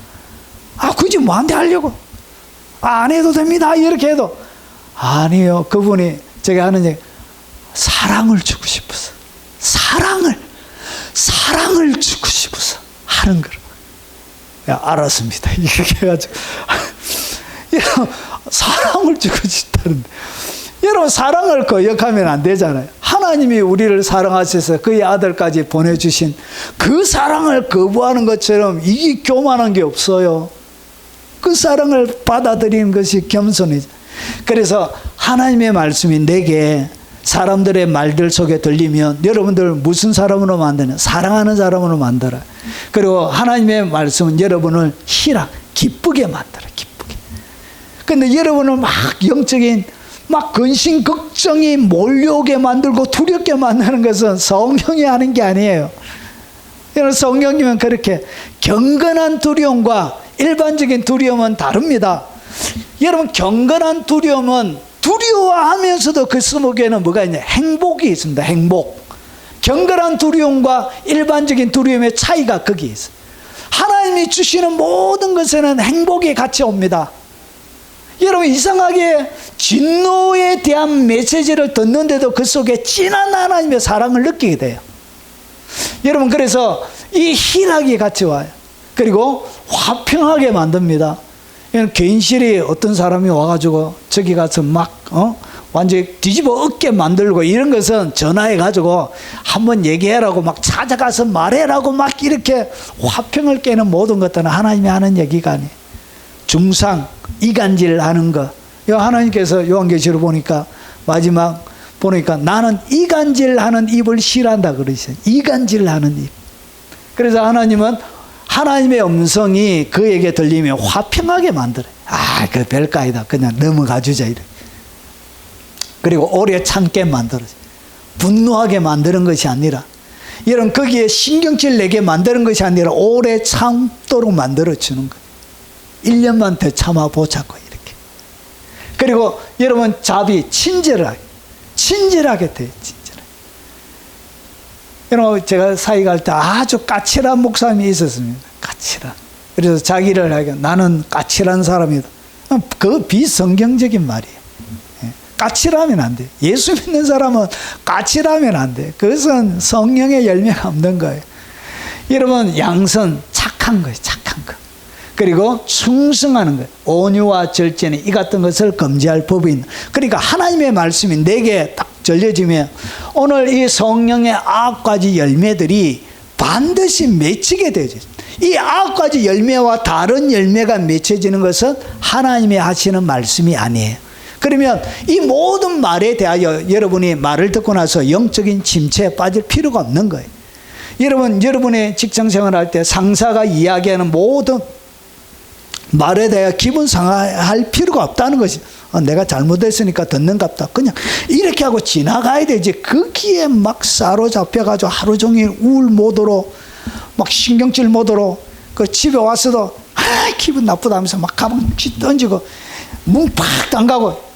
아 굳이 뭐한테 하려고? 안 해도 됩니다 이렇게 해도 아니요. 그분이 제가 하는 얘기, 사랑을 주고 싶어서, 사랑을 주고 싶어서 하는 거로. 야, 알았습니다 이렇게 해가지고 여러분 사랑을 주고 싶다는데, 여러분 사랑을 거역하면 안 되잖아요. 하나님이 우리를 사랑하셔서 그의 아들까지 보내주신 그 사랑을 거부하는 것처럼 이게 교만한 게 없어요. 그 사랑을 받아들이는 것이 겸손이죠. 그래서 하나님의 말씀이 내게 사람들의 말들 속에 들리면 여러분들 무슨 사람으로 만드냐? 사랑하는 사람으로 만들어요. 그리고 하나님의 말씀은 여러분을 기쁘게 만들어요. 기쁘게. 근데 여러분을 막 영적인 막 근심 걱정이 몰려오게 만들고 두렵게 만드는 것은 성령이 하는 게 아니에요. 여러분 성령님은 그렇게 경건한 두려움과 일반적인 두려움은 다릅니다. 여러분 경건한 두려움은 두려워하면서도 그 속에는 뭐가 있냐? 행복이 있습니다. 행복. 경건한 두려움과 일반적인 두려움의 차이가 거기에 있어요. 하나님이 주시는 모든 것에는 행복이 같이 옵니다. 여러분 이상하게 진노에 대한 메시지를 듣는데도 그 속에 진한 하나님의 사랑을 느끼게 돼요. 여러분 그래서 이 희락이 같이 와요. 그리고 화평하게 만듭니다. 괜시리 어떤 사람이 와가지고 저기 가서 막 완전히 뒤집어 엎게 만들고 이런 것은 전화해가지고 한번 얘기해라고 막 찾아가서 말해라고 막 이렇게 화평을 깨는 모든 것들은 하나님이 하는 얘기가 아니에요. 중상 이간질 하는 거. 하나님께서 요한계시록 보니까 마지막 보니까 나는 이간질 하는 입을 싫어한다 그러셨어요. 이간질 하는 입. 그래서 하나님은 하나님의 음성이 그에게 들리면 화평하게 만들어요. 아, 그 별거 아니다. 그냥 넘어가 주자. 이래. 그리고 오래 참게 만들어요. 분노하게 만드는 것이 아니라, 여러분 거기에 신경질 내게 만드는 것이 아니라 오래 참도록 만들어주는 거예요. 1년만 더 참아보자고 이렇게. 그리고 여러분 자비, 친절하게 돼요. 친절하게. 여러분 제가 사회 갈 때 아주 까칠한 목사님이 있었습니다. 까칠한. 그래서 자기를 하게 나는 까칠한 사람이다. 그 비성경적인 말이에요. 까칠하면 안 돼. 예수 믿는 사람은 까칠하면 안 돼. 그것은 성령의 열매가 없는 거예요. 여러분 양선 착한 거예요. 착한 거. 그리고 충성하는 거예요. 온유와 절제는 이 같은 것을 금지할 법이 있는. 그러니까 하나님의 말씀이 내게 딱 전려지면 오늘 이 성령의 9가지 열매들이 반드시 맺히게 되죠. 이 9가지 열매와 다른 열매가 맺혀지는 것은 하나님이 하시는 말씀이 아니에요. 그러면 이 모든 말에 대하여 여러분이 말을 듣고 나서 영적인 침체에 빠질 필요가 없는 거예요. 여러분, 여러분의 직장생활 할 때 상사가 이야기하는 모든 말에 대해 기분 상할 필요가 없다는 것이, 내가 잘못했으니까 듣는갑다. 그냥 이렇게 하고 지나가야 되지. 거기에 막 사로잡혀가지고 하루 종일 우울 모드로, 막 신경질 모드로, 그 집에 와서도, 기분 나쁘다면서 막 가방 던지고, 문 팍 당가고,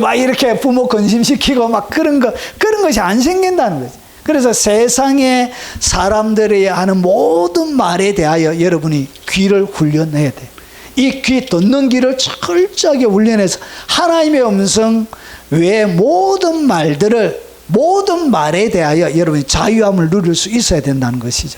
막 이렇게 부모 근심시키고 막 그런 것이 안 생긴다는 거지. 그래서 세상의 사람들이 하는 모든 말에 대하여 여러분이 귀를 훈련해야 돼요. 이 귀 듣는 귀를 철저하게 훈련해서 하나님의 음성 외에 모든 말에 대하여 여러분이 자유함을 누릴 수 있어야 된다는 것이죠.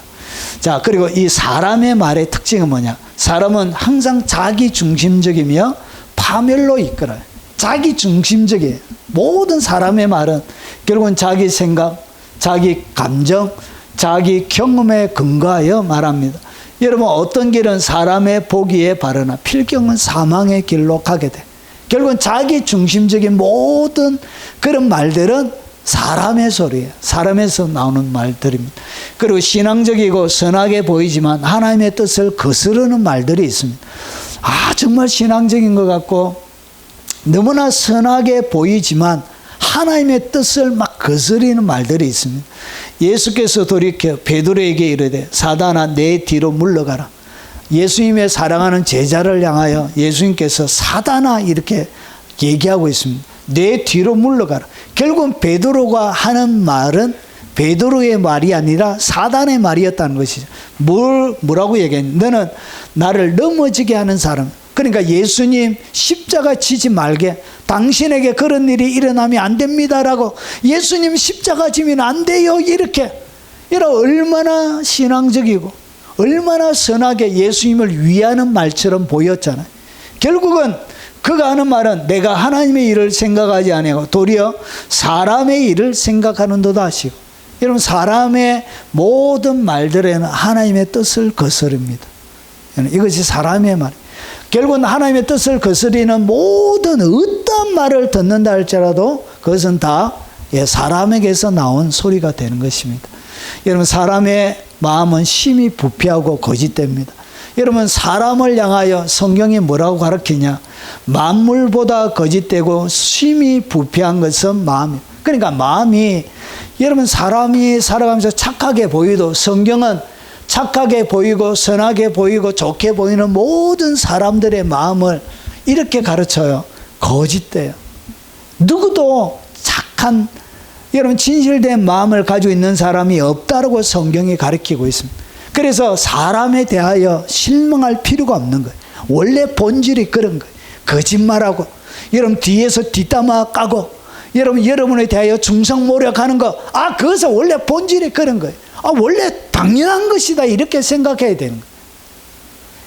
자, 그리고 이 사람의 말의 특징은 뭐냐? 사람은 항상 자기 중심적이며 파멸로 이끌어요. 자기 중심적이에요. 모든 사람의 말은 결국은 자기 생각, 자기 감정, 자기 경험에 근거하여 말합니다. 여러분 어떤 길은 사람의 보기에 바르나 필경은 사망의 길로 가게 돼. 결국은 자기 중심적인 모든 그런 말들은 사람의 소리예요. 사람에서 나오는 말들입니다. 그리고 신앙적이고 선하게 보이지만 하나님의 뜻을 거스르는 말들이 있습니다. 정말 신앙적인 것 같고 너무나 선하게 보이지만 하나님의 뜻을 막 거스리는 말들이 있습니다. 예수께서 돌이켜 베드로에게 이르되 사단아 내 뒤로 물러가라. 예수님의 사랑하는 제자를 향하여 예수님께서 사단아 이렇게 얘기하고 있습니다. 내 뒤로 물러가라. 결국은 베드로가 하는 말은 베드로의 말이 아니라 사단의 말이었다는 것이죠. 뭐라고 얘기했냐? 너는 나를 넘어지게 하는 사람. 그러니까 예수님 십자가 지지 말게, 당신에게 그런 일이 일어나면 안 됩니다라고, 예수님 십자가 지면 안 돼요, 이렇게 얼마나 신앙적이고 얼마나 선하게 예수님을 위하는 말처럼 보였잖아요. 결국은 그가 하는 말은 내가 하나님의 일을 생각하지 아니하고 도리어 사람의 일을 생각하는도다 하시고, 여러분 사람의 모든 말들에는 하나님의 뜻을 거스릅니다. 이것이 사람의 말. 결국은 하나님의 뜻을 거스리는 모든 어떤 말을 듣는다 할지라도 그것은 다 사람에게서 나온 소리가 되는 것입니다. 여러분 사람의 마음은 심히 부패하고 거짓됩니다. 여러분 사람을 향하여 성경이 뭐라고 가르치냐? 만물보다 거짓되고 심히 부패한 것은 마음이에요. 그러니까 마음이, 여러분 사람이 살아가면서 착하게 보이도 성경은 착하게 보이고 선하게 보이고 좋게 보이는 모든 사람들의 마음을 이렇게 가르쳐요. 거짓돼요. 누구도 착한, 여러분 진실된 마음을 가지고 있는 사람이 없다고 성경이 가르치고 있습니다. 그래서 사람에 대하여 실망할 필요가 없는 거예요. 원래 본질이 그런 거예요. 거짓말하고, 여러분 뒤에서 뒷담화 까고, 여러분에 대하여 중성모략하는 거, 그것은 원래 본질이 그런 거예요. 원래 당연한 것이다, 이렇게 생각해야 되는 거예요.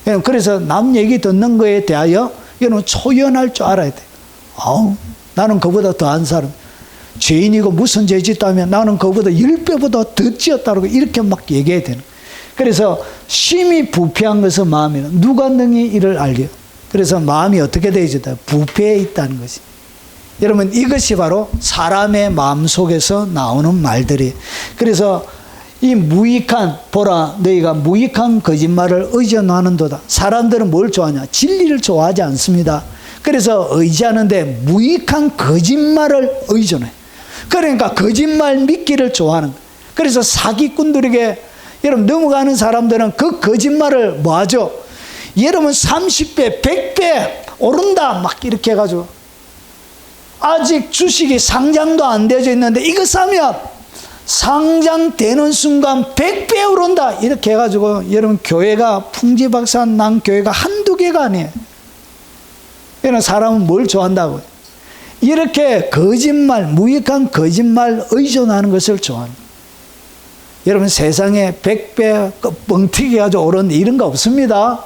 여러분 그래서 남 얘기 듣는 거에 대하여 여러분 초연할 줄 알아야 돼요. 나는 그보다 더한 사람, 죄인이고 무슨 죄 짓다면 나는 그보다 10배보다 더 지었다고 이렇게 막 얘기해야 되는 거예요. 그래서 심히 부패한 것은 마음이라 누가 능히 이를 알려. 그래서 마음이 어떻게 되어져? 부패해 있다는 것이. 여러분 이것이 바로 사람의 마음속에서 나오는 말들이에요. 그래서 이 무익한, 보라 너희가 무익한 거짓말을 의존하는도다. 사람들은 뭘 좋아하냐? 진리를 좋아하지 않습니다. 그래서 의지하는데 무익한 거짓말을 의존해. 그러니까 거짓말 믿기를 좋아하는 거예요. 그래서 사기꾼들에게 여러분 넘어가는 사람들은 그 거짓말을 뭐 하죠? 여러분 30배, 100배 오른다 막 이렇게 해가지고, 아직 주식이 상장도 안 되어져 있는데 이거 사면 상장되는 순간 100배 오른다 이렇게 해가지고, 여러분 교회가 풍지박산 난 교회가 한두 개가 아니에요. 여러분 사람은 뭘 좋아한다고요? 이렇게 거짓말, 무익한 거짓말 의존하는 것을 좋아합니다. 여러분 세상에 100배 뻥튀기 가지고 오른 이런 거 없습니다.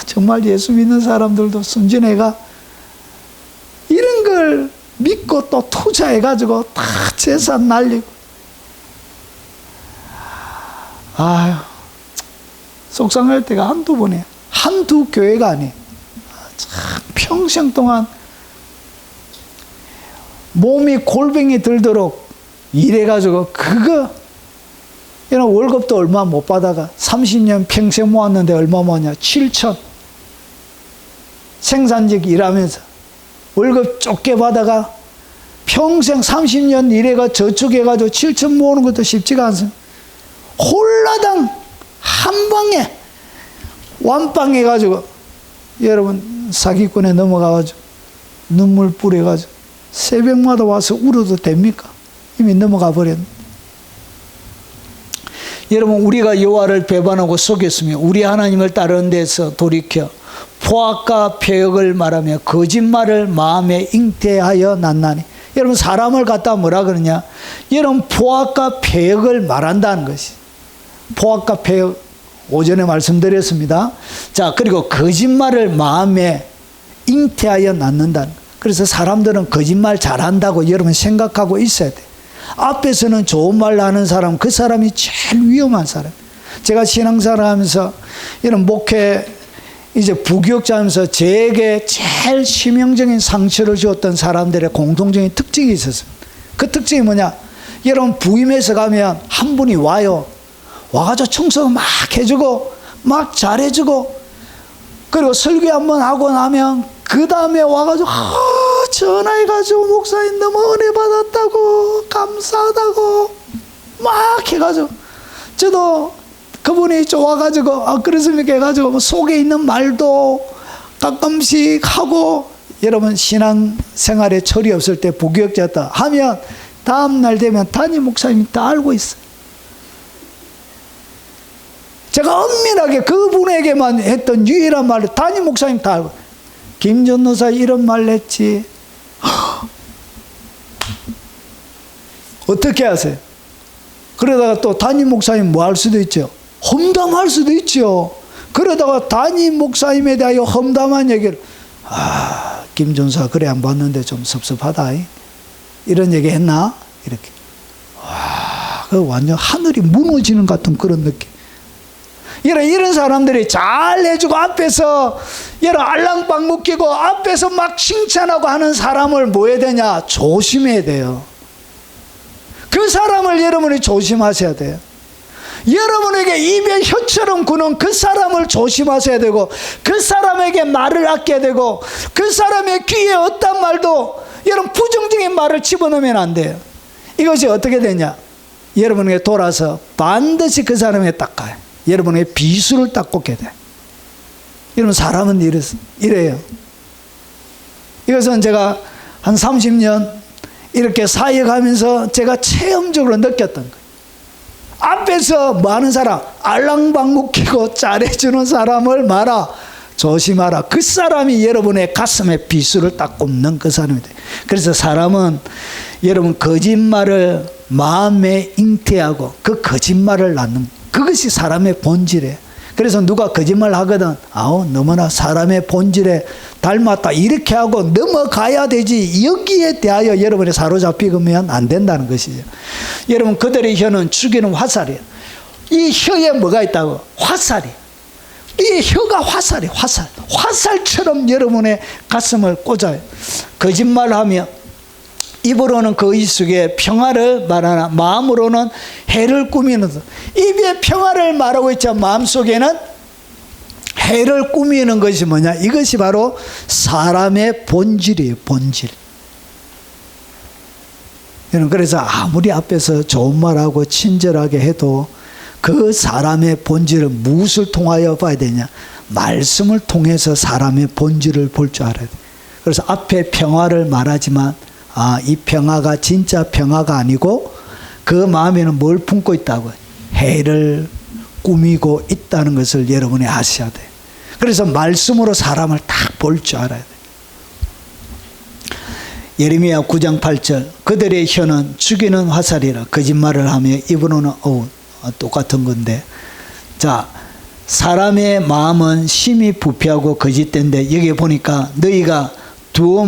정말 예수 믿는 사람들도 순진해가 이런 걸 믿고 또 투자해가지고 다 재산 날리고, 속상할 때가 한두 번이에요. 한두 교회가 아니에요. 참 평생 동안 몸이 골병이 들도록 일해가지고 그거, 여러분 월급도 얼마 못 받아가 30년 평생 모았는데 얼마 모았냐? 7천. 생산직 일하면서 월급 좁게 받아가 평생 30년 일해가 저축해가지고 7천 모으는 것도 쉽지가 않습니다. 홀라당 한 방에 완빵 해가지고 여러분 사기꾼에 넘어가가지고 눈물 뿌려가지고 새벽마다 와서 울어도 됩니까? 이미 넘어가 버렸네. 여러분 우리가 여호와를 배반하고 속였으며 우리 하나님을 따르는 데서 돌이켜 포악과 폐역을 말하며 거짓말을 마음에 잉태하여 났나니. 여러분 사람을 갖다 뭐라 그러냐? 여러분 포악과 폐역을 말한다는 것이. 포악과 폐역 오전에 말씀드렸습니다. 자, 그리고 거짓말을 마음에 잉태하여 낳는다는. 그래서 사람들은 거짓말 잘한다고 여러분 생각하고 있어야 돼요. 앞에서는 좋은 말 하는 사람, 그 사람이 제일 위험한 사람. 제가 신앙생활 하면서 이런 목회 이제 부교육자면서 제게 제일 치명적인 상처를 주었던 사람들의 공통적인 특징이 있었습니다. 그 특징이 뭐냐? 여러분 부임해서 가면 한 분이 와요. 와가지고 청소 막 해주고 막 잘해주고, 그리고 설교 한번 하고 나면 그 다음에 와가지고 전화해가지고 목사님 너무 은혜 받았다고 감사하다고 막 해가지고, 저도 그분이 좋아가지고 그렇습니까 해가지고 속에 있는 말도 가끔씩 하고 여러분 신앙 생활에 철이 없을 때 부교육자다 하면 다음 날 되면 담임 목사님이 다 알고 있어요. 제가 엄밀하게 그분에게만 했던 유일한 말을 담임 목사님 다 알고, 김 전도사 이런 말 했지. 어떻게 하세요? 그러다가 또 담임 목사님 뭐 할 수도 있죠. 험담할 수도 있죠. 그러다가 담임 목사님에 대하여 험담한 얘기를, 김 전도사 그래 안 봤는데 좀 섭섭하다 이런 얘기 했나? 이렇게. 그 완전 하늘이 무너지는 같은 그런 느낌. 이런 사람들이 잘 해주고 앞에서 알랑방 묶이고 앞에서 막 칭찬하고 하는 사람을 뭐 해야 되냐? 조심해야 돼요. 그 사람을 여러분이 조심하셔야 돼요. 여러분에게 입에 혀처럼 구는 그 사람을 조심하셔야 되고, 그 사람에게 말을 아껴야 되고, 그 사람의 귀에 어떤 말도 여러분 부정적인 말을 집어넣으면 안 돼요. 이것이 어떻게 되냐? 여러분에게 돌아서 반드시 그 사람에게 딱 가요. 여러분의 비수를 딱 꽂게 돼. 여러분 사람은 이래요. 이것은 제가 한 30년 이렇게 사역하면서 제가 체험적으로 느꼈던 거예요. 앞에서 뭐 하는 사람, 알랑방묵히고 잘해주는 사람을 조심하라. 그 사람이 여러분의 가슴에 비수를 딱 꽂는 그 사람이 돼요. 그래서 사람은 여러분 거짓말을 마음에 잉태하고 그 거짓말을 낳는, 그것이 사람의 본질이에요. 그래서 누가 거짓말 하거든, 너무나 사람의 본질에 닮았다 이렇게 하고 넘어가야 되지, 여기에 대하여 여러분이 사로잡히면 안 된다는 것이죠. 여러분 그들의 혀는 죽이는 화살이에요. 이 혀에 뭐가 있다고? 화살이. 이 혀가 화살처럼 여러분의 가슴을 꽂아요. 거짓말하며 입으로는 그 의식에 평화를 말하나 마음으로는 해를 꾸미는, 입에 평화를 말하고 있지만 마음속에는 해를 꾸미는 것이 뭐냐? 이것이 바로 사람의 본질이에요. 본질. 여러분 그래서 아무리 앞에서 좋은 말하고 친절하게 해도 그 사람의 본질을 무엇을 통하여 봐야 되냐? 말씀을 통해서 사람의 본질을 볼 줄 알아야 돼. 그래서 앞에 평화를 말하지만 이 평화가 진짜 평화가 아니고 그 마음에는 뭘 품고 있다고? 해를 꾸미고 있다는 것을 여러분이 아셔야 돼요. 그래서 말씀으로 사람을 딱 볼 줄 알아야 돼요. 예레미야 9장 8절, 그들의 혀는 죽이는 화살이라 거짓말을 하며 입으로는 똑같은 건데, 자, 사람의 마음은 심히 부패하고 거짓된데, 여기 보니까 너희가 두어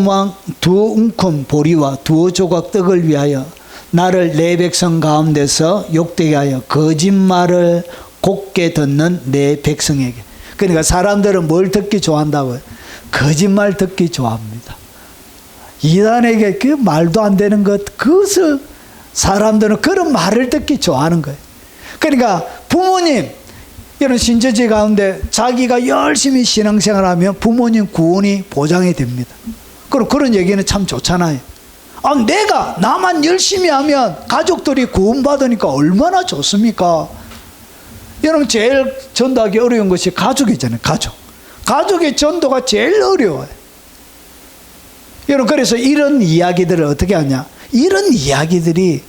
움큼 보리와 두어 조각 떡을 위하여 나를 내 백성 가운데서 욕되게 하여 거짓말을 곱게 듣는 내 백성에게. 그러니까 사람들은 뭘 듣기 좋아한다고요? 거짓말 듣기 좋아합니다. 이단에게 그 말도 안 되는 그것을 사람들은 그런 말을 듣기 좋아하는 거예요. 그러니까 부모님, 이런 신천지 가운데 자기가 열심히 신앙생활하면 부모님 구원이 보장이 됩니다. 그럼 그런 얘기는 참 좋잖아요. 나만 열심히 하면 가족들이 구원받으니까 얼마나 좋습니까? 여러분 제일 전도하기 어려운 것이 가족이잖아요. 가족의 전도가 제일 어려워요. 여러분 그래서 이런 이야기들을 어떻게 하냐? 이런 이야기들이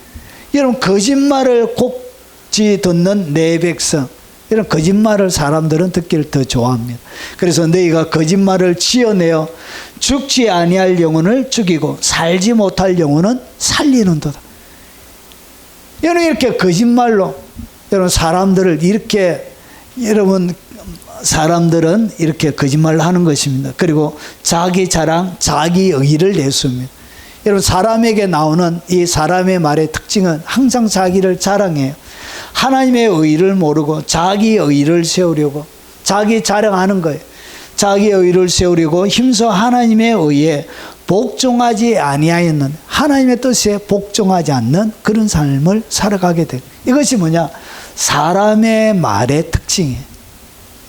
여러분 거짓말을 곱지 듣는 내 백성, 이런 거짓말을 사람들은 듣기를 더 좋아합니다. 그래서 너희가 거짓말을 지어내어 죽지 아니할 영혼을 죽이고 살지 못할 영혼은 살리는도다. 여러분 이렇게 거짓말로 여러분 사람들을 사람들은 이렇게 거짓말을 하는 것입니다. 그리고 자기 자랑, 자기 의의를 내세웁니다. 여러분 사람에게 나오는 이 사람의 말의 특징은 항상 자기를 자랑해요. 하나님의 의의를 모르고 자기 의의를 세우려고 자기 자랑하는 거예요. 자기 의의를 세우려고 힘써 하나님의 의의에 복종하지 아니하였는, 하나님의 뜻에 복종하지 않는 그런 삶을 살아가게 돼요. 이것이 뭐냐? 사람의 말의 특징이에요.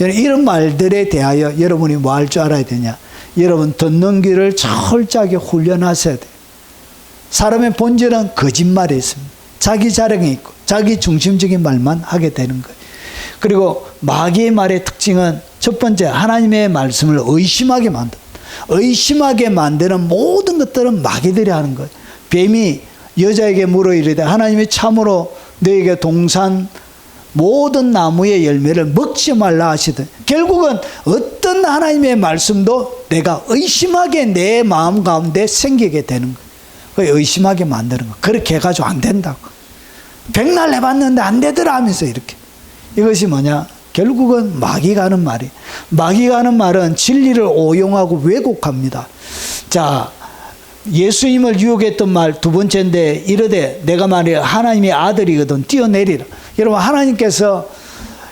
이런 말들에 대하여 여러분이 뭐 할 줄 알아야 되냐? 여러분 듣는 귀를 철저하게 훈련하셔야 돼요. 사람의 본질은 거짓말에 있습니다. 자기 자랑에 있고 자기 중심적인 말만 하게 되는 거예요. 그리고 마귀의 말의 특징은 첫 번째, 하나님의 말씀을 의심하게 만든다. 의심하게 만드는 모든 것들은 마귀들이 하는 거예요. 뱀이 여자에게 물어 이르되 하나님이 참으로 너에게 동산 모든 나무의 열매를 먹지 말라 하시든, 결국은 어떤 하나님의 말씀도 내가 의심하게 내 마음 가운데 생기게 되는 거예요. 의심하게 만드는 거. 그렇게 해가지고 안 된다고. 백날 해봤는데 안 되더라 하면서 이렇게. 이것이 뭐냐? 결국은 마귀가 하는 말이에요. 마귀가 하는 말은 진리를 오용하고 왜곡합니다. 자, 예수님을 유혹했던 말 두 번째인데, 이르되 내가 말이야 하나님의 아들이거든 뛰어내리라. 여러분, 하나님께서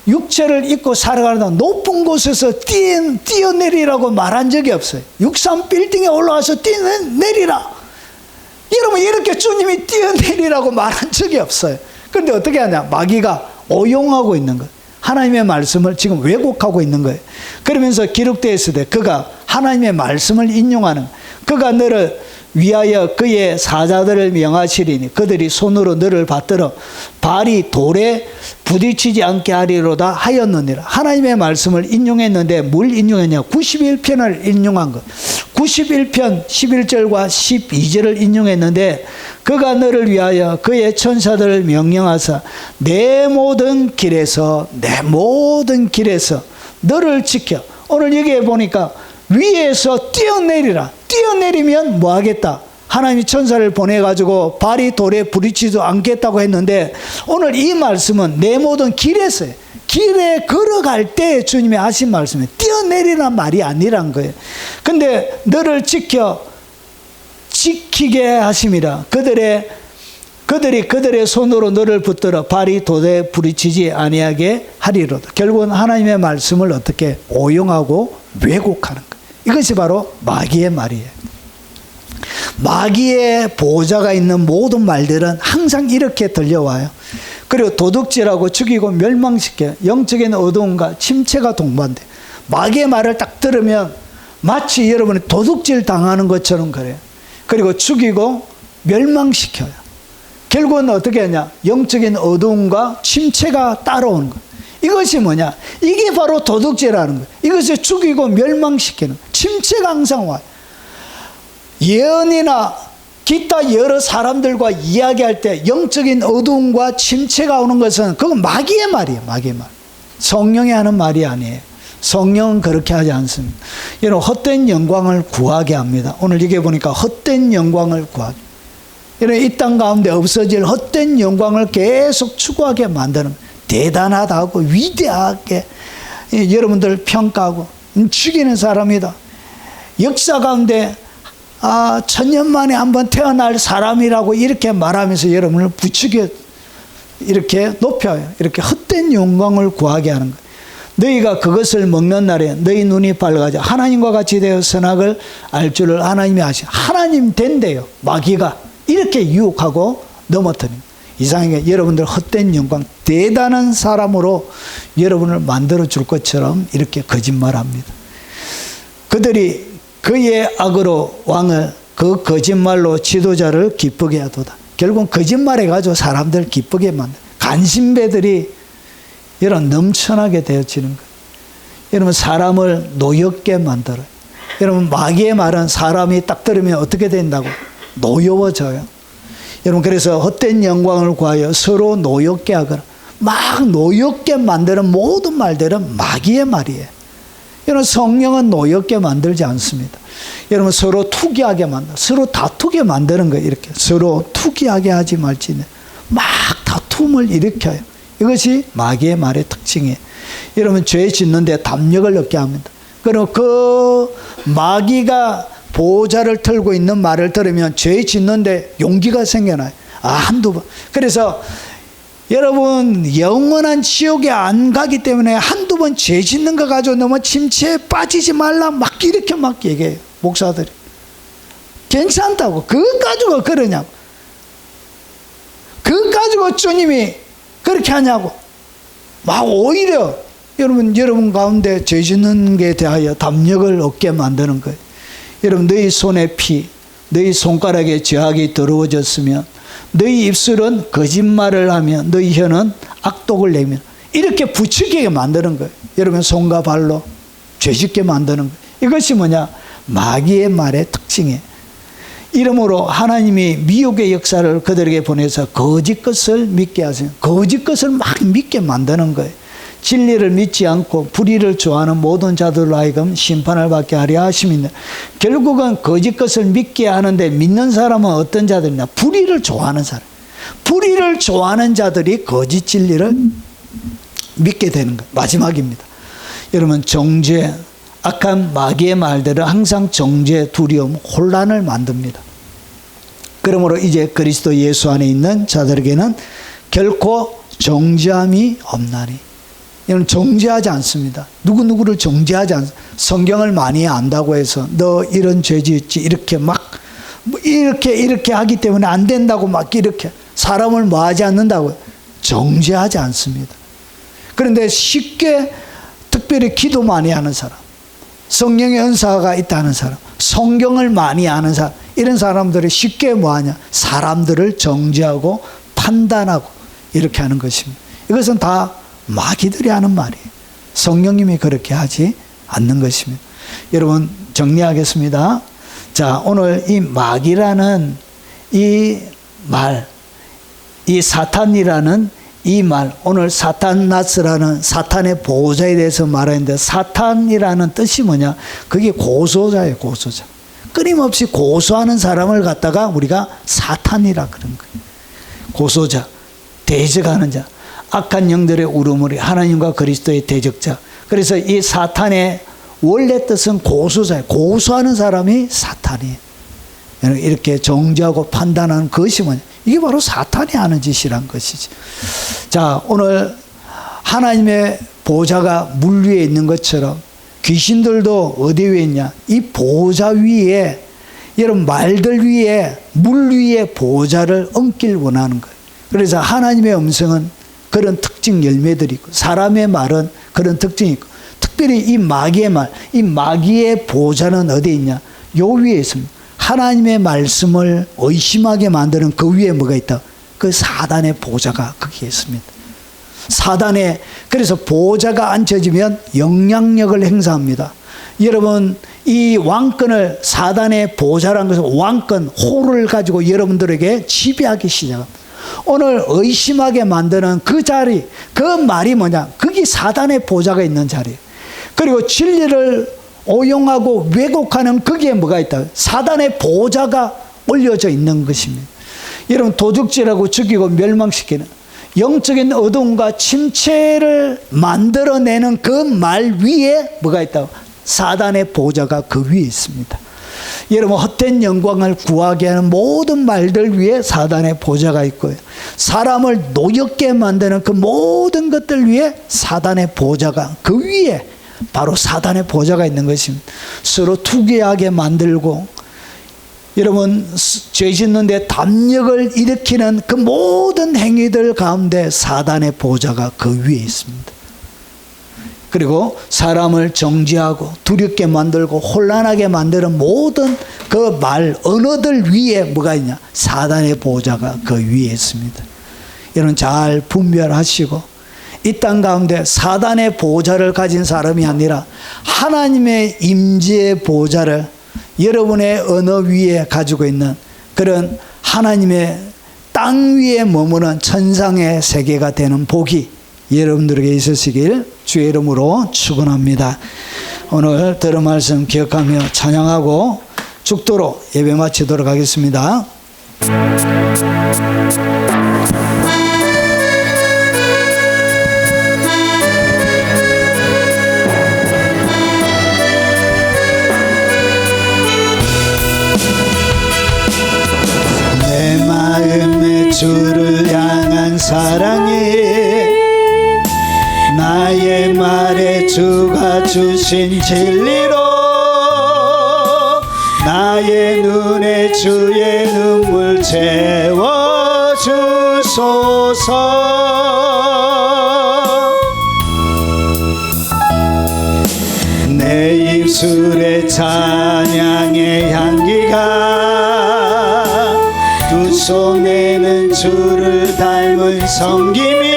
육체를 입고 살아가는 높은 곳에서 뛰어내리라고 말한 적이 없어요. 63 빌딩에 올라가서 뛰어내리라. 여러분, 이렇게 주님이 뛰어내리라고 말한 적이 없어요. 그런데 어떻게 하냐? 마귀가 오용하고 있는 거예요. 하나님의 말씀을 지금 왜곡하고 있는 거예요. 그러면서 기록되어 있을 때 그가 하나님의 말씀을 인용하는, 그가 너를 위하여 그의 사자들을 명하시리니 그들이 손으로 너를 받들어 발이 돌에 부딪히지 않게 하리로다 하였느니라. 하나님의 말씀을 인용했는데 뭘 인용했냐? 91편을 인용한 것. 91편 11절과 12절을 인용했는데, 그가 너를 위하여 그의 천사들을 명령하사 내 모든 길에서 너를 지켜. 오늘 여기에 보니까 위에서 뛰어내리라. 뛰어내리면 뭐 하겠다? 하나님이 천사를 보내가지고 발이 돌에 부딪히지도 않겠다고 했는데, 오늘 이 말씀은 내 모든 길에서요. 길에 걸어갈 때 주님이 하신 말씀이에요. 뛰어내리란 말이 아니란 거예요. 근데 너를 지키게 하심이라. 그들이 그들의 손으로 너를 붙들어 발이 돌에 부딪히지 아니하게 하리로다. 결국은 하나님의 말씀을 어떻게 오용하고 왜곡하는 거예요. 이것이 바로 마귀의 말이에요. 마귀의 보호자가 있는 모든 말들은 항상 이렇게 들려와요. 그리고 도둑질하고 죽이고 멸망시켜요. 영적인 어두움과 침체가 동반돼요. 마귀의 말을 딱 들으면 마치 여러분이 도둑질 당하는 것처럼 그래요. 그리고 죽이고 멸망시켜요. 결국은 어떻게 하냐? 영적인 어두움과 침체가 따라오는 거예요. 이것이 뭐냐? 이게 바로 도둑질하는 거예요. 이것을 죽이고 멸망시키는 거예요. 침체가 항상 와요. 예언이나 기타 여러 사람들과 이야기할 때 영적인 어두움과 침체가 오는 것은 그건 마귀의 말이에요. 마귀의 말. 성령이 하는 말이 아니에요. 성령은 그렇게 하지 않습니다. 여러분, 헛된 영광을 구하게 합니다. 오늘 이게 보니까 헛된 영광을 구하게. 여러분, 이 땅 가운데 없어질 헛된 영광을 계속 추구하게 만드는, 대단하다고 위대하게 여러분들 평가하고 죽이는 사람이다. 역사 가운데 1000년 만에 한번 태어날 사람이라고 이렇게 말하면서 여러분을 부추겨 이렇게 높여요. 이렇게 헛된 영광을 구하게 하는 거예요. 너희가 그것을 먹는 날에 너희 눈이 밝아져 하나님과 같이 되어 선악을 알 줄을 하나님이 아시오. 하나님 된대요. 마귀가 이렇게 유혹하고 넘어뜨립니다. 이상하게 여러분들 헛된 영광, 대단한 사람으로 여러분을 만들어 줄 것처럼 이렇게 거짓말합니다. 그들이 그의 악으로 왕을 그 거짓말로 지도자를 기쁘게 하도다. 결국은 거짓말해 가지고 사람들 기쁘게 만들. 간신배들이 여러분 넘쳐나게 되어지는 거예요. 여러분, 사람을 노엽게 만들어요. 여러분, 마귀의 말은 사람이 딱 들으면 어떻게 된다고? 노여워져요. 여러분, 그래서 헛된 영광을 구하여 서로 노엽게 하거나 막 노엽게 만드는 모든 말들은 마귀의 말이에요. 여러분, 성령은 노엽게 만들지 않습니다. 여러분, 서로 투기하게 만들어, 서로 다투게 만드는 거예요. 이렇게 서로 투기하게 하지 말지는 막 다툼을 일으켜요. 이것이 마귀의 말의 특징이에요. 여러분, 죄 짓는데 담력을 얻게 합니다. 그리고 그 마귀가 보호자를 털고 있는 말을 들으면 죄 짓는데 용기가 생겨나요. 한두 번. 그래서 여러분, 영원한 지옥에 안 가기 때문에 한두 번 죄 짓는 거 가지고 너무 침체에 빠지지 말라 막 이렇게 막 얘기해요. 목사들이. 괜찮다고. 그것 가지고 그러냐고. 그것 가지고 주님이 그렇게 하냐고. 막 오히려 여러분 가운데 죄 짓는 게 대하여 담력을 얻게 만드는 거예요. 여러분, 너희 손에 피, 너희 손가락에 죄악이 더러워졌으면 너희 입술은 거짓말을 하며 너희 혀는 악독을 내며 이렇게 부추기게 만드는 거예요. 여러분, 손과 발로 죄짓게 만드는 거예요. 이것이 뭐냐? 마귀의 말의 특징이에요. 이러므로 하나님이 미혹의 역사를 그들에게 보내서 거짓 것을 믿게 하세요. 거짓 것을 막 믿게 만드는 거예요. 진리를 믿지 않고 불의를 좋아하는 모든 자들로 하여금 심판을 받게 하려 하심이니, 결국은 거짓 것을 믿게 하는데 믿는 사람은 어떤 자들이냐? 불의를 좋아하는 사람. 불의를 좋아하는 자들이 거짓 진리를 믿게 되는 거예요. 마지막입니다. 여러분, 정죄, 악한 마귀의 말들은 항상 정죄, 두려움, 혼란을 만듭니다. 그러므로 이제 그리스도 예수 안에 있는 자들에게는 결코 정죄함이 없나니. 이는 정죄하지 않습니다. 누구누구를 정죄하지 않습니다. 성경을 많이 안다고 해서 너 이런 죄 지었지 이렇게 막 이렇게 하기 때문에 안 된다고 막 이렇게 사람을 뭐 하지 않는다고 정죄하지 않습니다. 그런데 쉽게 특별히 기도 많이 하는 사람, 성령의 은사가 있다는 사람, 성경을 많이 아는 사람, 이런 사람들이 쉽게 뭐하냐? 사람들을 정죄하고 판단하고 이렇게 하는 것입니다. 이것은 다 마귀들이 하는 말이에요. 성령님이 그렇게 하지 않는 것입니다. 여러분, 정리하겠습니다. 자, 오늘 이 마귀라는 이 말, 이 사탄이라는 이 말, 오늘 사탄나스라는 사탄의 보호자에 대해서 말하는데, 사탄이라는 뜻이 뭐냐? 그게 고소자예요, 고소자. 끊임없이 고소하는 사람을 갖다가 우리가 사탄이라 그런 거예요. 고소자, 대적하는 자, 악한 영들의 우르물이 하나님과 그리스도의 대적자. 그래서 이 사탄의 원래 뜻은 고소자예요. 고소하는 사람이 사탄이에요. 이렇게 정죄하고 판단하는 것이 뭐냐? 이게 바로 사탄이 하는 짓이란 것이지. 자, 오늘 하나님의 보좌가 물 위에 있는 것처럼 귀신들도 어디 위에 있냐? 이 보좌 위에, 여러분 말들 위에, 물 위에 보좌를 얹길 원하는 거예요. 그래서 하나님의 음성은 그런 특징 열매들이 있고, 사람의 말은 그런 특징이 있고, 특별히 이 마귀의 말, 이 마귀의 보좌는 어디에 있냐? 요 위에 있습니다. 하나님의 말씀을 의심하게 만드는 그 위에 뭐가 있다? 그 사단의 보좌가 거기에 있습니다. 사단의, 그래서 보좌가 앉혀지면 영향력을 행사합니다. 여러분, 이 왕권을, 사단의 보좌라는 것은 왕권, 호를 가지고 여러분들에게 지배하기 시작합니다. 오늘 의심하게 만드는 그 자리, 그 말이 뭐냐? 그게 사단의 보좌가 있는 자리예요. 그리고 진리를 오용하고 왜곡하는 거기에 뭐가 있다? 사단의 보좌가 올려져 있는 것입니다. 여러분, 도둑질하고 죽이고 멸망시키는 영적인 어둠과 침체를 만들어내는 그 말 위에 뭐가 있다고? 사단의 보좌가 그 위에 있습니다. 여러분, 헛된 영광을 구하게 하는 모든 말들 위에 사단의 보좌가 있고요. 사람을 노엽게 만드는 그 모든 것들 위에 사단의 보좌가, 그 위에 바로 사단의 보좌가 있는 것입니다. 서로 투기하게 만들고, 여러분, 죄 짓는데 담력을 일으키는 그 모든 행위들 가운데 사단의 보좌가 그 위에 있습니다. 그리고 사람을 정죄하고 두렵게 만들고 혼란하게 만드는 모든 그 말, 언어들 위에 뭐가 있냐? 사단의 보좌가 그 위에 있습니다. 여러분, 잘 분별하시고, 이 땅 가운데 사단의 보좌를 가진 사람이 아니라 하나님의 임재의 보좌를 여러분의 언어 위에 가지고 있는 그런 하나님의 땅 위에 머무는 천상의 세계가 되는 복이 여러분들에게 있으시길 주의 이름으로 축원합니다. 오늘 들은 말씀 기억하며 찬양하고 죽도록 예배 마치도록 하겠습니다. 내 마음에 주를 향한 사랑이 나의 말에 주가 주신 진리로 나의 눈에 주의 눈물 채워주소서. 내 입술에 찬양의 향기가 두 손에는 주를 닮은 섬김이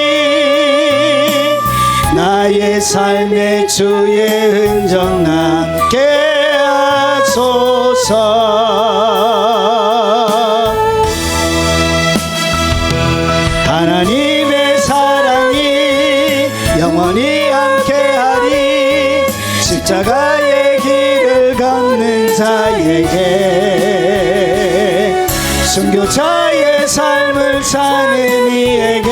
나의 삶에 주의 흔적 남게 하소서. 주옵소서. 하나님의 사랑이 영원히 함께하리. 십자가의 길을 걷는 자에게, 순교자의 삶을 사는 이에게,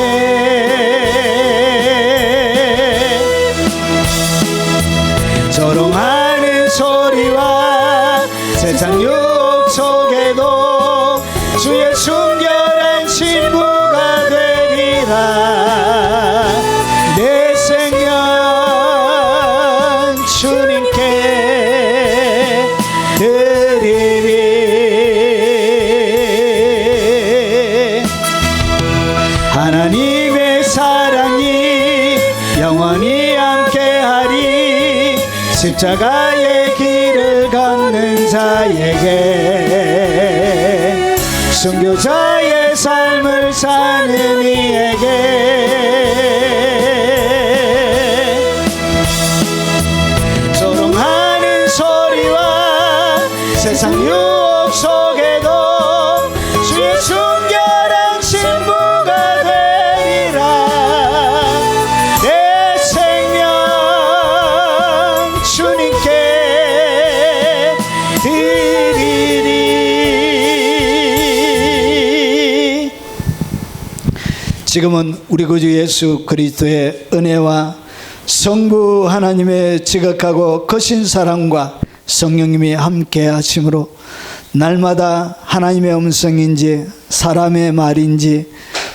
조롱하는 소리와 세상 유혹 속에도 주의 순결한 신부가 되리라. 내 생명 주님께 드리리. 하나님의 사랑이 영원히 함께하리. 십자가의 길을 걷는 자에게, 순교자의 삶을 사는 이에게, 조롱하는 소리와 세상 유혹 속에도 주의 순결한 신부가 되리라. 내 생명 주님께 드리리. 지금은 우리 구주 예수 그리스도의 은혜와 성부 하나님의 지극하고 거신 사랑과 성령님이 함께 하심으로 날마다 하나님의 음성인지 사람의 말인지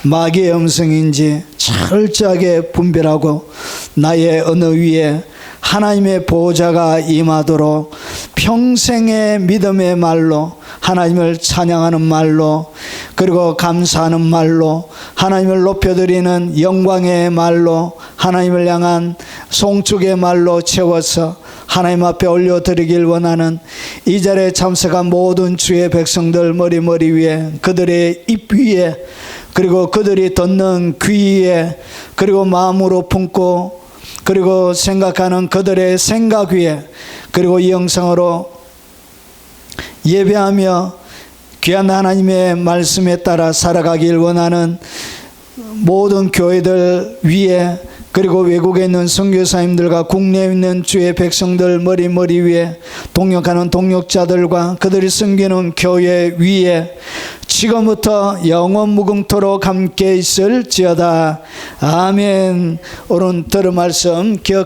마귀의 음성인지 철저하게 분별하고 나의 언어 위에 하나님의 보호자가 임하도록 평생의 믿음의 말로, 하나님을 찬양하는 말로, 그리고 감사하는 말로, 하나님을 높여드리는 영광의 말로, 하나님을 향한 송축의 말로 채워서 하나님 앞에 올려드리길 원하는 이 자리에 참석한 모든 주의 백성들 머리 위에, 그들의 입 위에, 그리고 그들이 듣는 귀 위에, 그리고 마음으로 품고 그리고 생각하는 그들의 생각 위에, 그리고 이 영상으로 예배하며 귀한 하나님의 말씀에 따라 살아가길 원하는 모든 교회들 위에, 그리고 외국에 있는 선교사님들과 국내에 있는 주의 백성들 머리 위에, 동역하는 동역자들과 그들이 섬기는 교회 위에 지금부터 영원 무궁토록 함께 있을지어다. 아멘. 오늘 들은 말씀 기억